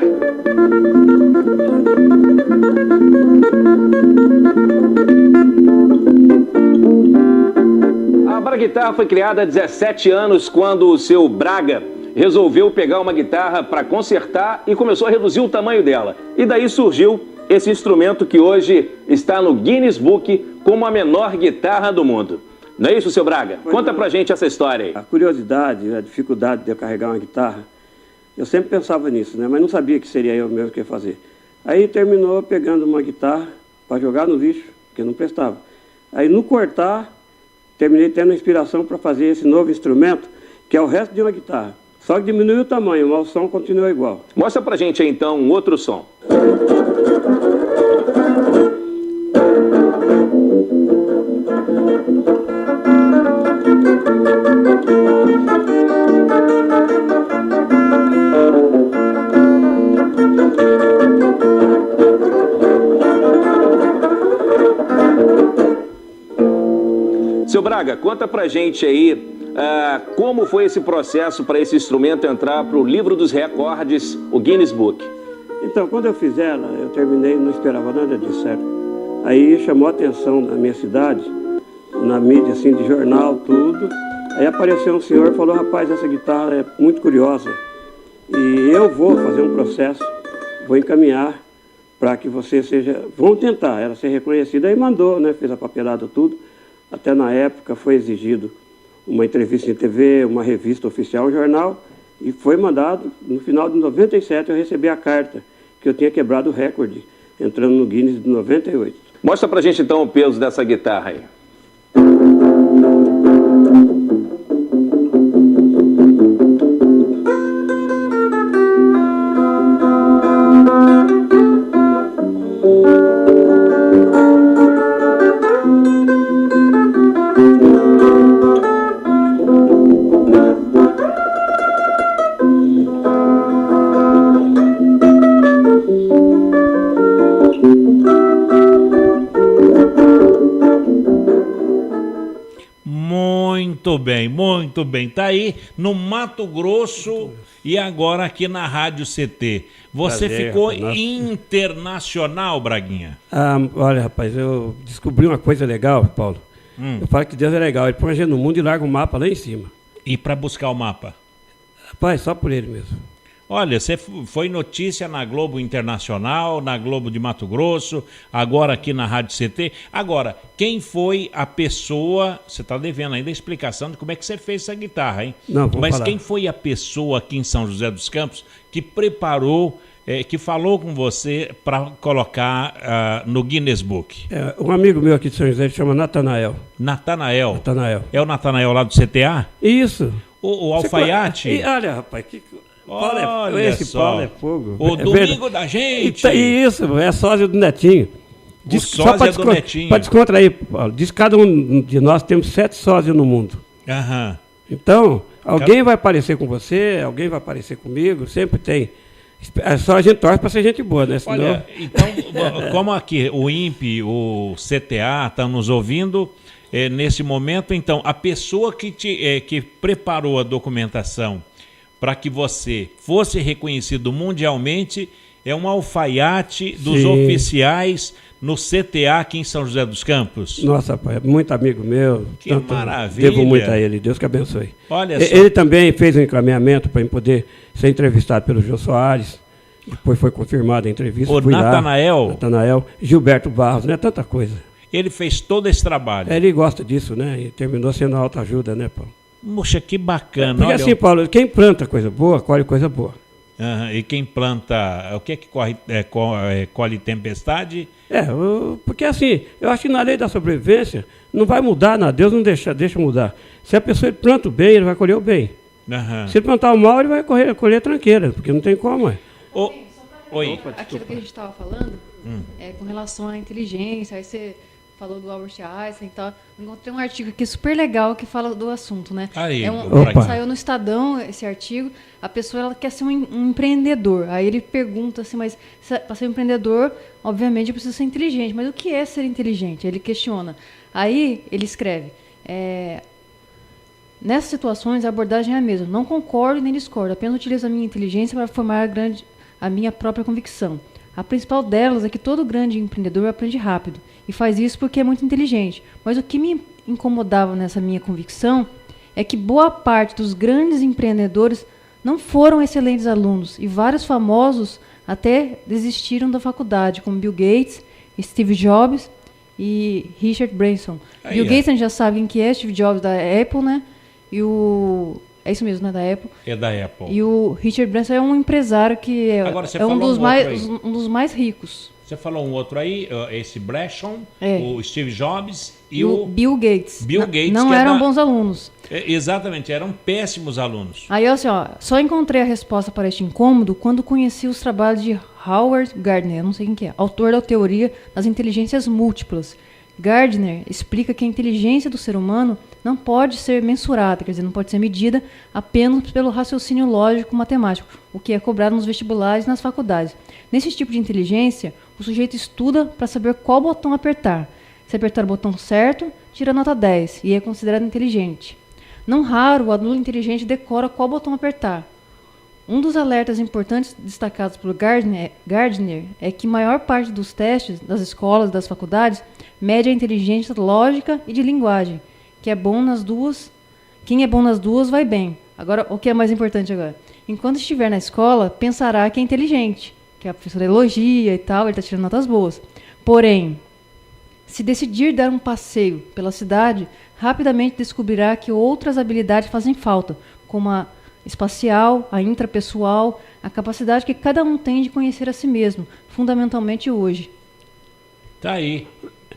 A Braguitar foi criada há 17 anos quando o seu Braga resolveu pegar uma guitarra para consertar e começou a reduzir o tamanho dela. E daí surgiu esse instrumento que hoje está no Guinness Book como a menor guitarra do mundo. Não é isso, seu Braga? Conta pra gente essa história aí.
A curiosidade, a dificuldade de eu carregar uma guitarra, eu sempre pensava nisso, né? Mas não sabia que seria eu mesmo que ia fazer. Aí terminou pegando uma guitarra para jogar no lixo, porque não prestava. Aí no cortar, terminei tendo inspiração para fazer esse novo instrumento, que é o resto de uma guitarra. Só que diminuiu o tamanho, mas o som continua igual.
Mostra pra gente aí, então, um outro som. Seu Braga, conta pra gente aí como foi esse processo para esse instrumento entrar para o livro dos recordes, o Guinness Book.
Então, quando eu fiz ela, eu terminei, não esperava nada disso, certo? Aí chamou a atenção da minha cidade, na mídia assim, de jornal, tudo. Aí apareceu um senhor e falou, rapaz, essa guitarra é muito curiosa e eu vou fazer um processo, vou encaminhar para que você seja... Vamos tentar ela ser reconhecida. Aí mandou, né? Fez a papelada, tudo. Até na época foi exigido uma entrevista em TV, uma revista oficial, um jornal, e foi mandado. No final de 97 eu recebi a carta que eu tinha quebrado o recorde, entrando no Guinness de 98.
Mostra pra gente então o peso dessa guitarra aí.
Muito bem. Tá aí no Mato Grosso e agora aqui na Rádio CT. Você ficou internacional, Braguinha?
Olha, rapaz, eu descobri uma coisa legal, Paulo. Eu falo que Deus é legal. Ele põe a gente no mundo e larga o mapa lá em cima.
E para buscar o mapa?
Rapaz, só por ele mesmo.
Olha, você foi notícia na Globo Internacional, na Globo de Mato Grosso, agora aqui na Rádio CT. Agora, quem foi a pessoa... Você está devendo ainda a explicação de como é que você fez essa guitarra, hein?
Não, vou
Mas
falar.
Quem foi a pessoa aqui em São José dos Campos que preparou, que falou com você para colocar no Guinness Book?
Um amigo meu aqui de São José, ele chama Natanael.
Natanael?
Natanael.
É o Natanael lá do CTA?
Isso.
O alfaiate?
Olha, rapaz,
Olha
esse
só.
Paulo é fogo.
O domingo da gente.
Isso, é sósia do Netinho.
Sósia do Netinho.
Para descontrair, Paulo, diz que cada um de nós temos 7 sósias no mundo.
Aham.
Então, alguém vai aparecer com você, alguém vai aparecer comigo, sempre tem. É só a gente torce para ser gente boa, né? Senão...
Olha, então, como aqui o INPE, o CTA estão nos ouvindo, nesse momento, então, a pessoa que preparou a documentação para que você fosse reconhecido mundialmente é um alfaiate dos oficiais no CTA aqui em São José dos Campos.
Nossa, pai, muito amigo meu.
Que maravilha.
Devo muito a ele, Deus que abençoe.
Olha só.
Ele também fez um encaminhamento para poder ser entrevistado pelo Jô Soares. Depois foi confirmada a entrevista.
O Natanael.
Gilberto Barros, né? Tanta coisa.
Ele fez todo esse trabalho.
Ele gosta disso, né? E terminou sendo autoajuda, né, Paulo?
Poxa, que bacana.
Porque assim, Paulo, quem planta coisa boa, colhe coisa boa.
E quem planta, o que é que colhe tempestade?
Porque assim, eu acho que na lei da sobrevivência não vai mudar nada, Deus não deixa mudar. Se a pessoa planta o bem, ele vai colher o bem. Se ele plantar o mal, ele vai colher tranqueira, porque não tem como.
Oi.
Aquilo que a gente estava falando, com relação à inteligência, aí você falou do Albert Einstein e tal. Encontrei um artigo aqui super legal que fala do assunto, né?
Aí,
saiu no Estadão esse artigo. A pessoa ela quer ser um empreendedor. Aí ele pergunta assim, mas para ser um empreendedor, obviamente eu preciso ser inteligente. Mas o que é ser inteligente? Ele questiona. Aí ele escreve, nessas situações a abordagem é a mesma. Não concordo nem discordo, apenas utilizo a minha inteligência para formar a minha própria convicção. A principal delas é que todo grande empreendedor aprende rápido e faz isso porque é muito inteligente. Mas o que me incomodava nessa minha convicção é que boa parte dos grandes empreendedores não foram excelentes alunos e vários famosos até desistiram da faculdade, como Bill Gates, Steve Jobs e Richard Branson. Bill Gates a gente já sabe quem que é, Steve Jobs da Apple, né? E é isso mesmo, né? Da Apple.
É da Apple.
E o Richard Branson é um empresário que é um dos mais ricos.
Você falou um outro aí, esse Branson, o Steve Jobs e
o Bill Gates.
Bill Gates.
Não eram bons alunos.
Exatamente, eram péssimos alunos.
Aí, assim, só encontrei a resposta para este incômodo quando conheci os trabalhos de Howard Gardner, não sei quem que é, autor da teoria das inteligências múltiplas. Gardner explica que a inteligência do ser humano não pode ser mensurada, quer dizer, não pode ser medida apenas pelo raciocínio lógico matemático, o que é cobrado nos vestibulares e nas faculdades. Nesse tipo de inteligência, o sujeito estuda para saber qual botão apertar. Se apertar o botão certo, tira nota 10 e é considerado inteligente. Não raro, o aluno inteligente decora qual botão apertar. Um dos alertas importantes destacados por Gardner é que a maior parte dos testes das escolas e das faculdades mede a inteligência lógica e de linguagem. Quem é bom nas duas vai bem. Agora, o que é mais importante agora? Enquanto estiver na escola, pensará que é inteligente, que a professora elogia e tal, ele está tirando notas boas. Porém, se decidir dar um passeio pela cidade, rapidamente descobrirá que outras habilidades fazem falta, como a espacial, a intrapessoal, a capacidade que cada um tem de conhecer a si mesmo, fundamentalmente hoje.
Tá aí.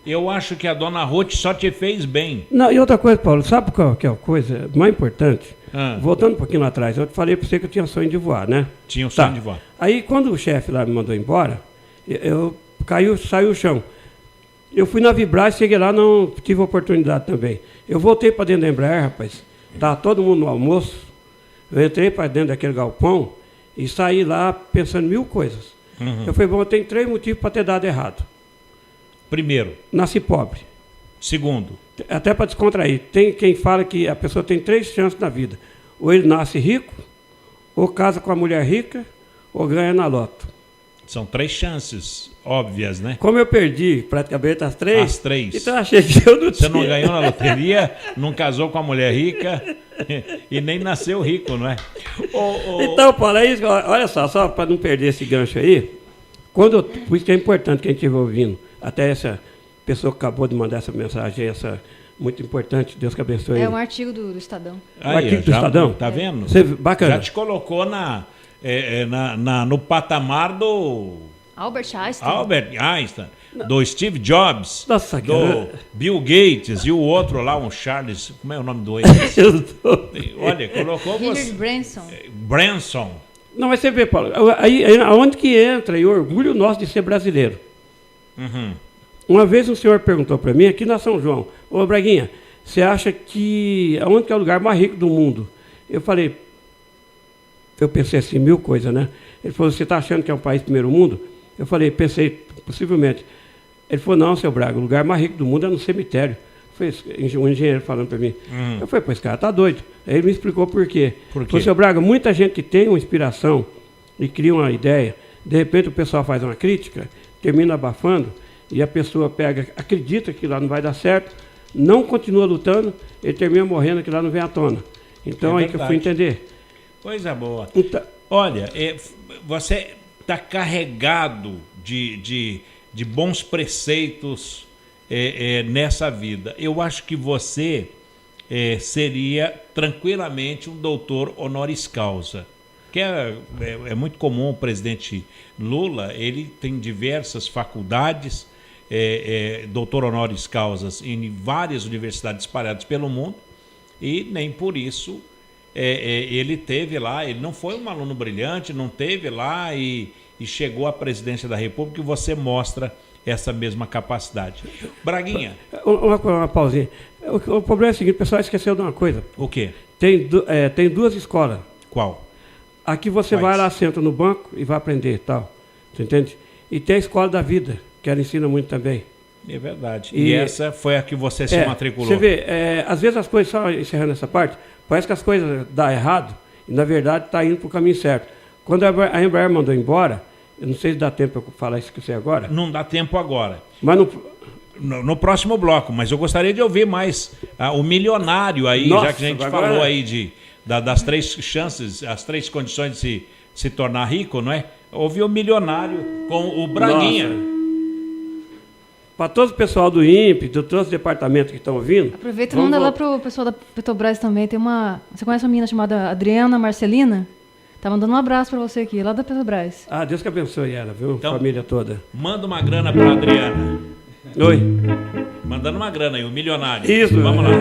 Eu acho que a dona Ruth só te fez bem.
Não, e outra coisa, Paulo, sabe qual que é a coisa mais importante? Voltando um pouquinho lá atrás, eu falei para você que eu tinha sonho de voar, né?
Tinha o sonho de voar.
Aí, quando o chefe lá me mandou embora, saiu o chão. Eu fui na Vibrar, cheguei lá, não tive oportunidade também. Eu voltei para dentro da Embraer, rapaz. Tava todo mundo no almoço. Eu entrei para dentro daquele galpão e saí lá pensando 1000 coisas. Eu falei, bom, eu tenho 3 motivos para ter dado errado.
Primeiro.
Nasci pobre.
Segundo.
Até para descontrair. Tem quem fala que a pessoa tem 3 chances na vida. Ou ele nasce rico, ou casa com a mulher rica, ou ganha na loto.
São 3 chances óbvias, né?
Como eu perdi praticamente as 3.
As 3.
Então eu achei que eu não tinha.
Você não ganhou na loteria, não casou com a mulher rica e nem nasceu rico, não é?
Então, Paulo, é isso. Olha só para não perder esse gancho aí. Por isso que é importante que a gente estiver ouvindo. Até essa pessoa que acabou de mandar essa mensagem, muito importante, Deus que abençoe.
É um artigo do Estadão.
Artigo do Estadão?
Tá vendo?
Bacana.
Já te colocou no patamar do...
Albert Einstein.
Albert Einstein. do Steve Jobs,
Nossa,
do
cara.
Bill Gates e o outro lá, um Charles, como é o nome do Olha, colocou você. Branson.
Não, mas você vê, Paulo, aí aonde que entra e o orgulho nosso de ser brasileiro?
Uhum.
Uma vez um senhor perguntou para mim, aqui na São João, ô Braguinha, você acha que aonde que é o lugar mais rico do mundo? Eu pensei assim, 1000 coisas, né? Ele falou, você está achando que é um país primeiro mundo? Eu falei, pensei, possivelmente. Ele falou, não, seu Braga, o lugar mais rico do mundo é no cemitério. Foi um engenheiro falando para mim. Eu falei, pô, esse cara tá doido. Aí ele me explicou por quê.
Por quê?
Falei, seu Braga, muita gente que tem uma inspiração e cria uma ideia, de repente o pessoal faz uma crítica, termina abafando, e a pessoa acredita que lá não vai dar certo, não continua lutando, ele termina morrendo, que lá não vem à tona. Então aí que eu fui entender.
Coisa boa.
Então,
olha, você está carregado de bons preceitos nessa vida. Eu acho que você seria tranquilamente um doutor honoris causa. Que é muito comum o presidente Lula, ele tem diversas faculdades, doutor honoris causas em várias universidades espalhadas pelo mundo, e nem por isso ele teve lá, ele não foi um aluno brilhante, não teve lá e chegou à presidência da República, e você mostra essa mesma capacidade. Braguinha.
Uma pausinha. O problema é o seguinte, o pessoal esqueceu de uma coisa.
O quê?
Tem 2 escolas.
Qual?
Aqui você vai lá, senta no banco e vai aprender e tal. Você entende? E tem a escola da vida, que ela ensina muito também.
É verdade. E essa foi a que você se matriculou.
Você vê, às vezes as coisas, só encerrando essa parte, parece que as coisas dão errado e na verdade está indo para o caminho certo. Quando a Embraer mandou embora, eu não sei se dá tempo para eu falar isso que você agora.
Não dá tempo agora.
Mas
no próximo bloco, mas eu gostaria de ouvir mais o milionário aí, já que a gente falou aí das 3 chances, as 3 condições de se tornar rico, não é? Ouvir o milionário com o Braguinha.
Para todo o pessoal do INPE, de todos os departamentos que estão ouvindo...
Aproveita e manda lá para o pessoal da Petrobras também. Você conhece uma menina chamada Adriana Marcelina? Tá mandando um abraço para você aqui, lá da Petrobras.
Ah, Deus que abençoe ela, viu? Então, família toda.
Manda uma grana para Adriana.
Oi.
Mandando uma grana aí, o milionário.
Isso.
Vamos lá.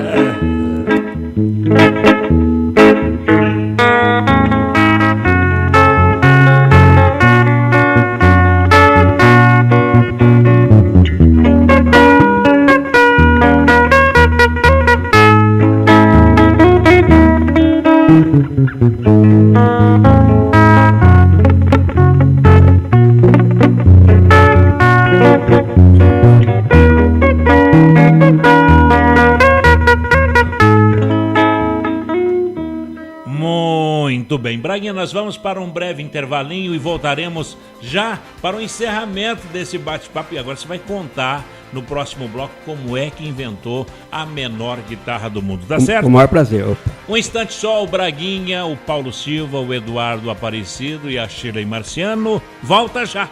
Muito bem, Braguinha, nós vamos para um breve intervalinho e voltaremos já para o encerramento desse bate-papo. E agora você vai contar no próximo bloco como é que inventou a menor guitarra do mundo, tá certo?
Com o maior prazer. Opa.
Um instante só, o Braguinha, o Paulo Silva, o Eduardo Aparecido e a Shirley Marciano. Volta já!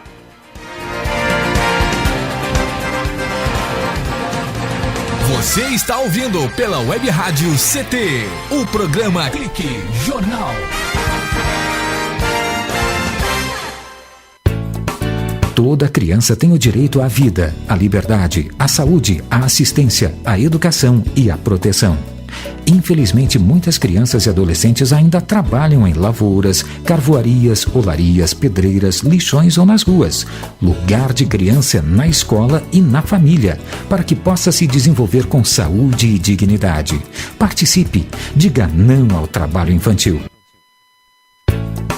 Você está ouvindo pela Web Rádio CT, o programa Clique Jornal.
Toda criança tem o direito à vida, à liberdade, à saúde, à assistência, à educação e à proteção. Infelizmente, muitas crianças e adolescentes ainda trabalham em lavouras, carvoarias, olarias, pedreiras, lixões ou nas ruas. Lugar de criança é na escola e na família, para que possa se desenvolver com saúde e dignidade. Participe, diga não ao trabalho infantil.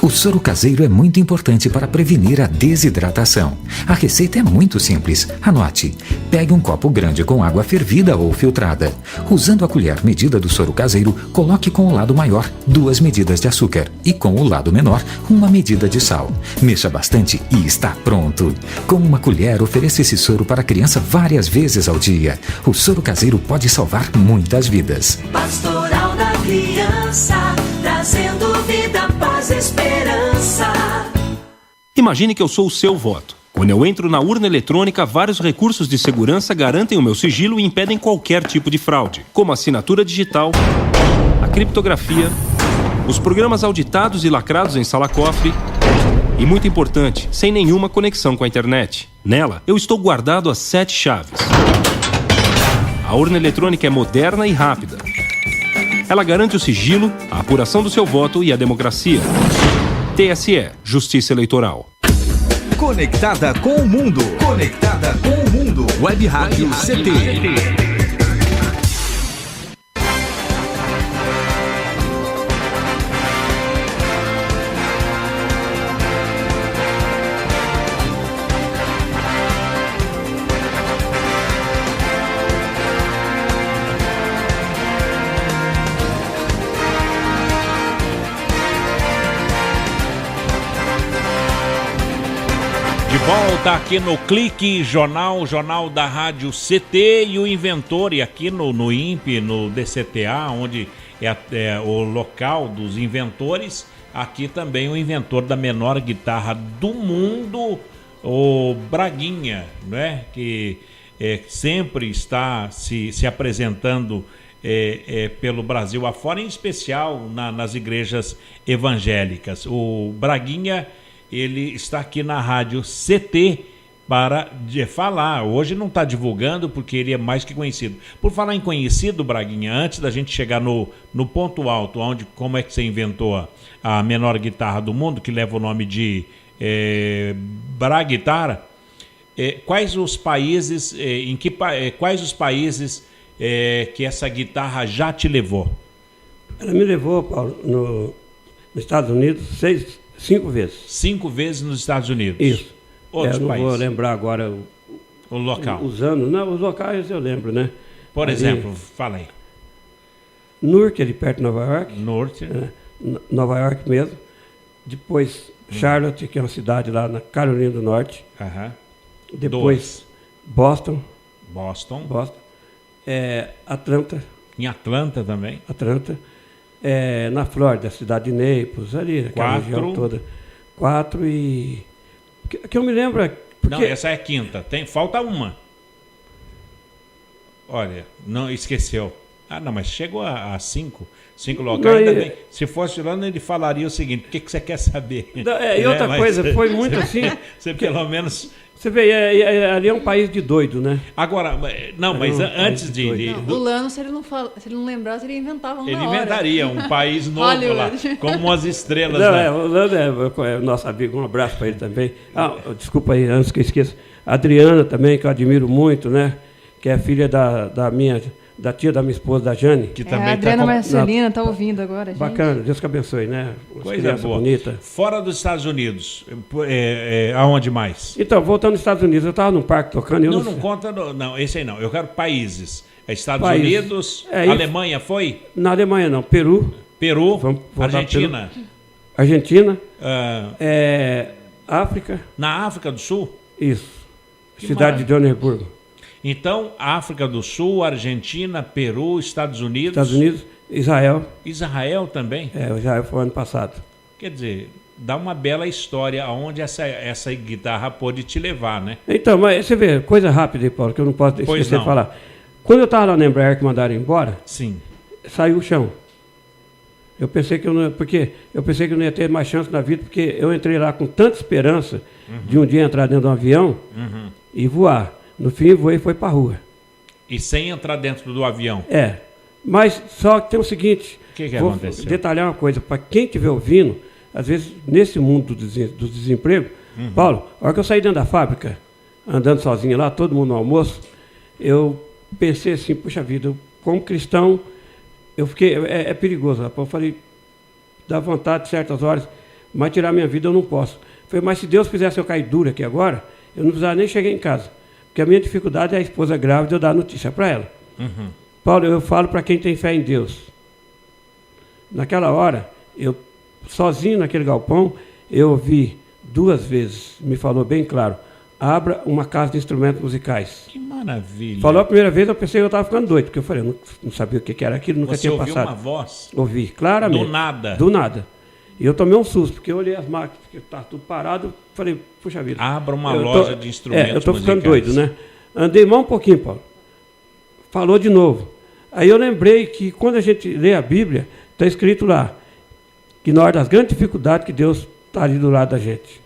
O soro caseiro é muito importante para prevenir a desidratação. A receita é muito simples. Anote. Pegue um copo grande com água fervida ou filtrada. Usando a colher medida do soro caseiro, coloque com o lado maior 2 medidas de açúcar e com o lado menor 1 medida de sal. Mexa bastante e está pronto. Com uma colher, ofereça esse soro para a criança várias vezes ao dia. O soro caseiro pode salvar muitas vidas.
Pastoral da Criança, trazendo vida, paz, esperança.
Imagine que eu sou o seu voto. Quando eu entro na urna eletrônica, vários recursos de segurança garantem o meu sigilo e impedem qualquer tipo de fraude, como a assinatura digital, a criptografia, os programas auditados e lacrados em sala-cofre, E muito importante, sem nenhuma conexão com a internet. Nela, eu estou guardado às 7 chaves. A urna eletrônica é moderna e rápida. Ela garante o sigilo, a apuração do seu voto e a democracia. TSE, Justiça Eleitoral.
Conectada com o mundo. Conectada com o mundo. Web Rádio CT.
Volta aqui no Clique Jornal, jornal da Rádio CT e o inventor, e aqui no INPE, no DCTA, onde é o local dos inventores, aqui também o inventor da menor guitarra do mundo, o Braguinha, né? Que sempre está se apresentando pelo Brasil afora, em especial nas igrejas evangélicas. O Braguinha, ele está aqui na Rádio CT para falar. Hoje não está divulgando porque ele é mais que conhecido. Por falar em conhecido, Braguinha, antes da gente chegar no ponto alto, como é que você inventou a menor guitarra do mundo, que leva o nome de Braguitarra, quais os países, quais os países que essa guitarra já te levou?
Ela me levou, Paulo, nos Estados Unidos 5 vezes.
5 vezes nos Estados Unidos?
Isso.
Outros
não
países?
Vou lembrar agora
o local.
Os anos. Não, os locais eu lembro, né?
Por exemplo, fala aí.
Newark, ali perto de Nova York.
Norte.
Nova York mesmo. Depois Charlotte, que é uma cidade lá na Carolina do Norte. Depois Boston. Atlanta.
Em Atlanta também.
Atlanta. Na Flórida, a cidade de Naples, ali, naquela região toda. 4 e... Que eu me lembro...
Não, essa é a quinta. Falta uma. Olha, não esqueceu. Ah, não, mas chegou a 5. 5 locais também. Se fosse lá, ele falaria o seguinte: o que você quer saber?
E outra coisa, foi muito assim...
Você pelo menos...
Você vê, ali é um país de doido, né?
Agora, não, mas antes de...
O Lano, se ele não lembrasse, ele inventava uma
Ele
hora.
inventaria um país novo lá, como umas estrelas.
O Lano é nosso amigo, um abraço para ele também. Desculpa aí, antes que eu esqueça. A Adriana também, que eu admiro muito, né? Que é filha da tia da minha esposa, da Jane.
Que também
a Adriana Marcelina está ouvindo agora, gente.
Bacana, Deus que abençoe, né?
Coisa boa. Bonita. Fora dos Estados Unidos, aonde mais?
Então, voltando aos Estados Unidos, eu estava num parque tocando...
Não conta, não, esse aí não. Eu quero países. Estados Unidos, Alemanha foi?
Na Alemanha não, Peru.
Argentina.
Peru. Argentina. África.
Na África do Sul?
Isso. Cidade de Joanesburgo.
Então, África do Sul, Argentina, Peru, Estados Unidos...
Israel.
Israel também?
Israel foi ano passado.
Quer dizer, dá uma bela história aonde essa guitarra pôde te levar, né?
Então, mas você vê, coisa rápida aí, Paulo, que eu não posso esquecer de falar. Quando eu estava lá na Embraer que mandaram embora, saiu o chão. Eu pensei que eu não ia ter mais chance na vida, porque eu entrei lá com tanta esperança de um dia entrar dentro de um avião e voar. No fim, voei e foi para a rua.
E sem entrar dentro do avião?
Mas só que tem o seguinte...
O que aconteceu?
Vou detalhar uma coisa. Para quem estiver ouvindo, às vezes, nesse mundo do desemprego... Paulo, a hora que eu saí dentro da fábrica, andando sozinho lá, todo mundo no almoço, eu pensei assim, puxa vida, como cristão, eu fiquei... É perigoso, rapaz. Eu falei, dá vontade, certas horas, mas tirar minha vida eu não posso. Eu falei, mas se Deus fizesse eu cair duro aqui agora, eu não precisava nem chegar em casa. Porque a minha dificuldade é a esposa grávida, eu dar notícia para ela. Paulo, eu falo para quem tem fé em Deus. Naquela hora, eu sozinho naquele galpão, eu ouvi 2 vezes, me falou bem claro, abra uma casa de instrumentos musicais.
Que maravilha.
Falou a primeira vez, eu pensei que eu estava ficando doido, porque eu falei, eu não sabia o que era aquilo, nunca tinha passado.
Você ouviu uma voz?
Ouvi, claramente.
Do nada?
Do nada. E eu tomei um susto, porque eu olhei as máquinas, que estava tudo parado, falei, puxa vida.
Abra uma loja de instrumentos musicais.
Eu estou ficando doido, né? Andei mais um pouquinho, Paulo. Falou de novo. Aí eu lembrei que quando a gente lê a Bíblia, está escrito lá, que na hora das grandes dificuldades que Deus está ali do lado da gente.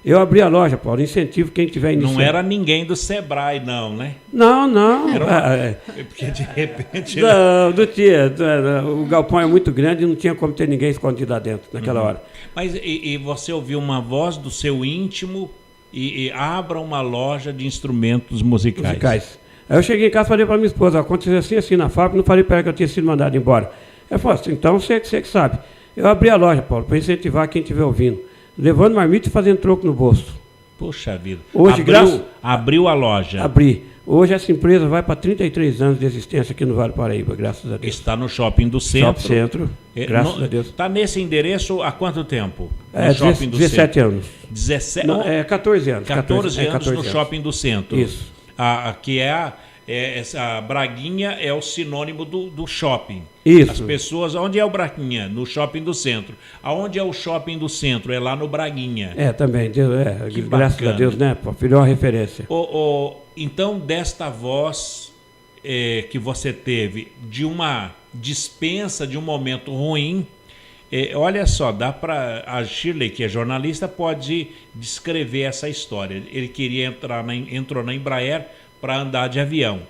Eu abri a loja, Paulo, incentivo quem tiver iniciando.
Não era ninguém do Sebrae, não, né?
Não.
Porque de repente...
Não tinha. O galpão é muito grande e não tinha como ter ninguém escondido lá dentro naquela hora.
Mas e você ouviu uma voz do seu íntimo e abra uma loja de instrumentos musicais.
Aí eu cheguei em casa e falei para minha esposa, aconteceu assim na fábrica, não falei para ela que eu tinha sido mandado embora. Ela falou assim, então você que sabe. Eu abri a loja, Paulo, para incentivar quem estiver ouvindo. Levando marmita e fazendo troco no bolso.
Puxa vida.
Hoje,
abriu a loja.
Abri. Hoje essa empresa vai para 33 anos de existência aqui no Vale do Paraíba, graças a Deus.
Está no Shopping do Centro.
Shopping Centro, graças a Deus.
Está nesse endereço há quanto tempo?
No Shopping do 17 Centro. Anos.
17
Não, 14 anos.
14 anos no Shopping do Centro.
Isso.
Que essa Braguinha é o sinônimo do shopping.
Isso.
As pessoas, onde é o Braguinha? No Shopping do Centro. Aonde é o Shopping do Centro? É lá no Braguinha.
Também. Graças a Deus, né? Virou uma referência.
Então, desta voz que você teve, de uma dispensa, de um momento ruim, olha só, dá para... A Shirley, que é jornalista, pode descrever essa história. Ele queria entrou na Embraer para andar de avião.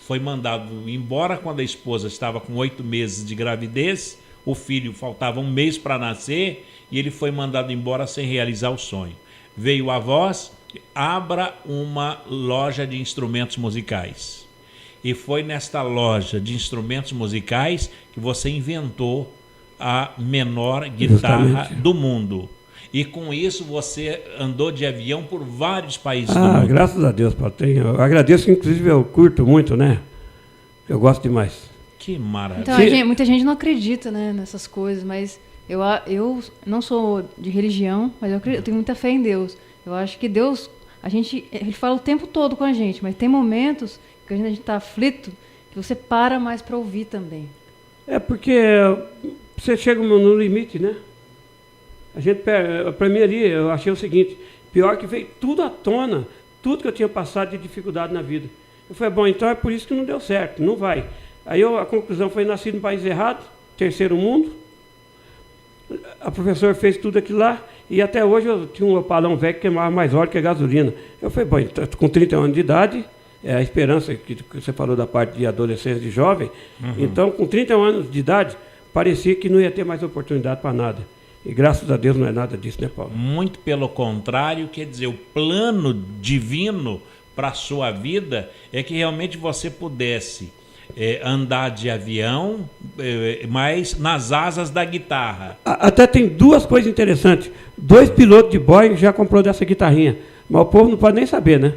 Foi mandado embora quando a esposa estava com 8 meses de gravidez, o filho faltava 1 mês para nascer e ele foi mandado embora sem realizar o sonho. Veio a voz, abra uma loja de instrumentos musicais. E foi nesta loja de instrumentos musicais que você inventou a menor guitarra do mundo. E com isso você andou de avião por vários países do mundo.
Graças a Deus, Paulo. Eu agradeço, inclusive eu curto muito, né? Eu gosto demais.
Que maravilha.
Então, muita gente não acredita, né, nessas coisas, mas eu não sou de religião, mas eu tenho muita fé em Deus. Eu acho que Deus, ele fala o tempo todo com a gente, mas tem momentos que a gente está aflito que você para mais para ouvir também. Porque
você chega no limite, né? Para mim ali, eu achei o seguinte, pior que veio tudo à tona, tudo que eu tinha passado de dificuldade na vida. Eu falei, bom, então é por isso que não deu certo, não vai. Aí a conclusão foi, nasci no país errado, terceiro mundo, a professora fez tudo aquilo lá, e até hoje eu tinha um opalão velho que queimava mais óleo que a gasolina. Eu falei, bom, então, com 30 anos de idade, a esperança que você falou da parte de adolescência, de jovem, então com 30 anos de idade, parecia que não ia ter mais oportunidade para nada. E graças a Deus não é nada disso, né, Paulo?
Muito pelo contrário, quer dizer, o plano divino para a sua vida é que realmente você pudesse andar de avião, mas nas asas da guitarra.
Até tem 2 coisas interessantes. 2 pilotos de Boeing já comprou dessa guitarrinha, mas o povo não pode nem saber, né?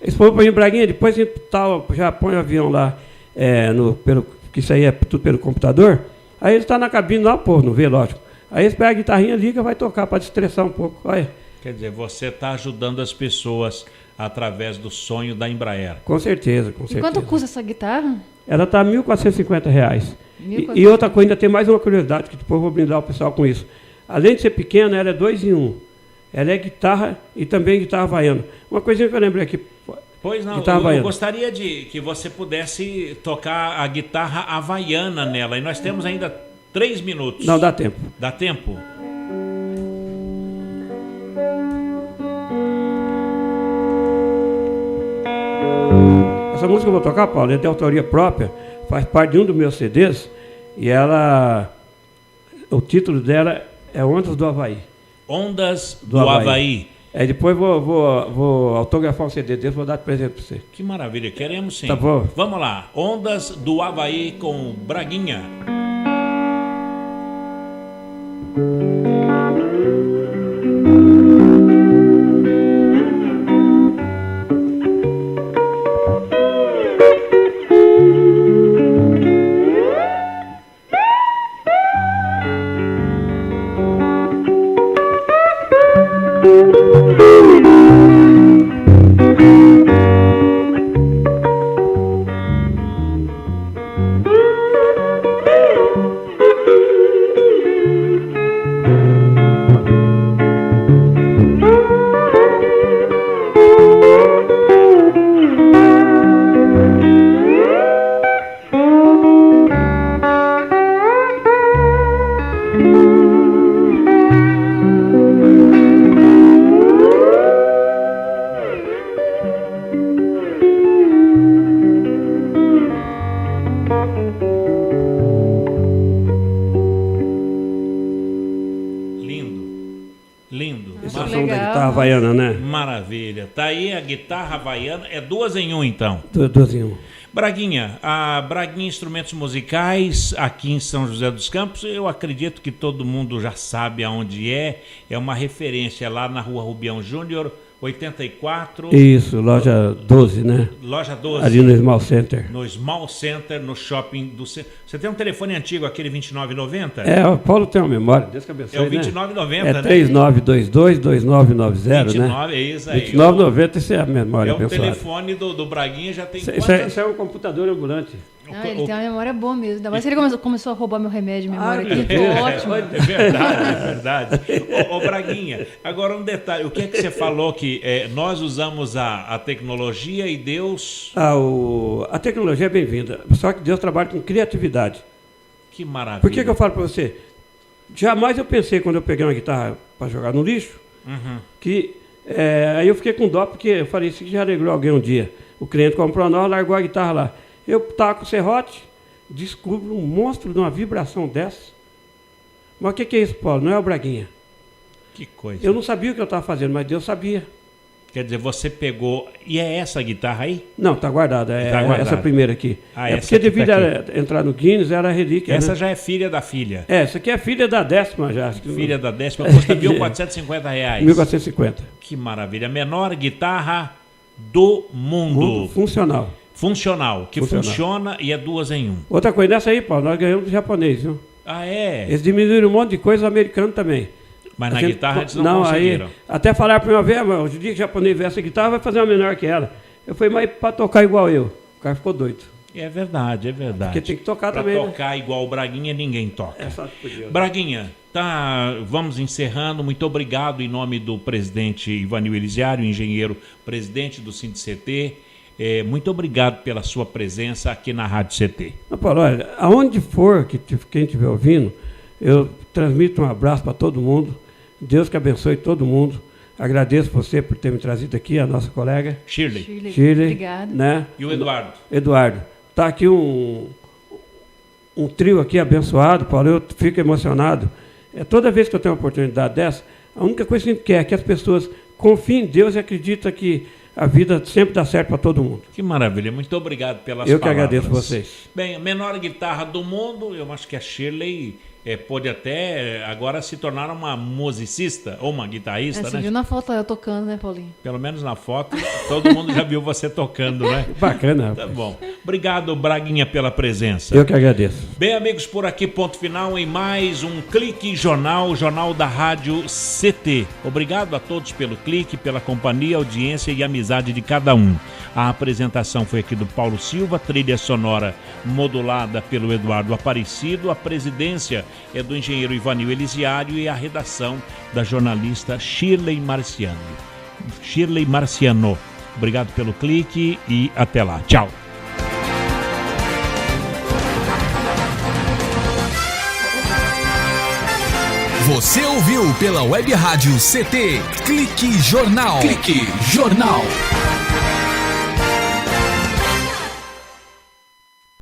Eles foram para Braguinha, depois já põe o avião lá, que isso aí é tudo pelo computador, aí ele está na cabine lá, o povo não vê, lógico. Aí eles pegam a guitarrinha, liga, vai tocar para destressar um pouco. Olha.
Quer dizer, você está ajudando as pessoas através do sonho da Embraer.
Com certeza, com
certeza. E quanto custa essa guitarra?
Ela está R$ 1.450. E outra coisa, ainda tem mais uma curiosidade, que depois eu vou brindar o pessoal com isso. Além de ser pequena, ela é 2 em 1. Ela é guitarra e também guitarra havaiana. Uma coisinha que eu lembrei aqui.
Pois não, eu gostaria de que você pudesse tocar a guitarra havaiana nela. E nós temos ainda 3 minutos.
Não, dá tempo.
Dá tempo?
Essa música que eu vou tocar, Paulo, é de autoria própria, faz parte de um dos meus CDs, e o título dela é Ondas do Havaí.
Ondas do Havaí.
Depois vou autografar um CD desse, vou dar de presente para você.
Que maravilha, queremos sim.
Tá bom.
Vamos lá, Ondas do Havaí com Braguinha.
da guitarra havaiana, né?
Maravilha. Tá aí a guitarra havaiana, é 2 em 1 então.
2 em 1.
Braguinha, a Braguinha Instrumentos Musicais, aqui em São José dos Campos, eu acredito que todo mundo já sabe aonde é uma referência lá na Rua Rubião Júnior, 84.
Isso, loja 12, né?
Loja 12.
Ali no Small Center.
No Small Center, no shopping do centro. Você tem um telefone antigo, aquele 2990?
O Paulo tem uma memória, Deus que abençoe,
é o 2990,
né? 3922-2990,
29, né? É isso aí.
2990, isso é a memória abençoada.
O telefone do Braguinha já tem
isso é um computador ambulante.
Não, ele tem uma memória boa mesmo. Ainda mais se ele começou a roubar meu remédio de memória aqui. Ótimo.
É verdade. Ô Braguinha, agora um detalhe. O que é que você falou que nós usamos a tecnologia e Deus...
A tecnologia é bem-vinda. Só que Deus trabalha com criatividade.
Que maravilha.
Por que eu falo para você? Jamais eu pensei, quando eu peguei uma guitarra para jogar no lixo, que... aí eu fiquei com dó, porque eu falei, isso já alegrou alguém um dia. O cliente comprou a nova, largou a guitarra lá. Eu taco o serrote, descubro um monstro de uma vibração dessa. Mas o que é isso, Paulo? Não é o Braguinha.
Que coisa.
Eu não sabia o que eu estava fazendo, mas Deus sabia.
Quer dizer, você pegou... E é essa guitarra aí?
Não, está guardada. Essa primeira aqui. Porque devido a entrar no Guinness, era relíquia.
Essa,
né?
Já é filha da filha.
Essa aqui é filha da 10ª já.
Filha da 10ª, custa R$1.450.
R$1.450.
Que maravilha. A menor guitarra do mundo.
Funcional.
Que funciona e é 2 em 1.
Outra coisa dessa aí, Paulo, nós ganhamos do japonês, viu?
Ah, é?
Eles diminuíram um monte de coisa, o americano também.
Mas na guitarra eles não conseguiram.
Aí, até falar para mim, hoje o dia que o japonês ver essa guitarra, vai fazer uma menor que ela. Eu falei, mas para tocar igual eu. O cara ficou doido.
É verdade.
Porque tem que tocar
pra
também.
Para tocar igual o Braguinha, ninguém toca.
Só que podia.
Braguinha, vamos encerrando. Muito obrigado em nome do presidente Ivanil Elisiário, engenheiro, presidente do Sindicet. Muito obrigado pela sua presença aqui na Rádio CT.
Paulo, olha, aonde for quem estiver ouvindo, eu transmito um abraço para todo mundo. Deus que abençoe todo mundo. Agradeço você por ter me trazido aqui, a nossa colega
Shirley.
Obrigado.
Né?
E o Eduardo.
Está aqui um trio aqui abençoado, Paulo. Eu fico emocionado. Toda vez que eu tenho uma oportunidade dessa, a única coisa que a gente quer é que as pessoas confiem em Deus e acreditem que a vida sempre dá certo para todo mundo.
Que maravilha. Muito obrigado pelas palavras.
Eu que agradeço vocês.
Bem, a menor guitarra do mundo, eu acho que a Shirley pode até agora se tornar uma musicista ou uma guitarrista, né?
Você viu na foto eu tocando, né, Paulinho?
Pelo menos na foto, todo mundo já viu você tocando, né?
Bacana.
Tá bom. Obrigado, Braguinha, pela presença.
Eu que agradeço.
Bem, amigos, por aqui, ponto final em mais um Clique Jornal, jornal da Rádio CT. Obrigado a todos pelo clique, pela companhia, audiência e amizade de cada um. A apresentação foi aqui do Paulo Silva, trilha sonora modulada pelo Eduardo Aparecido, a presidência é do engenheiro Ivanil Elisiário e a redação da jornalista Shirley Marciano. Obrigado pelo clique e até lá. Tchau.
Você ouviu pela Web Rádio CT Clique Jornal. Clique Jornal.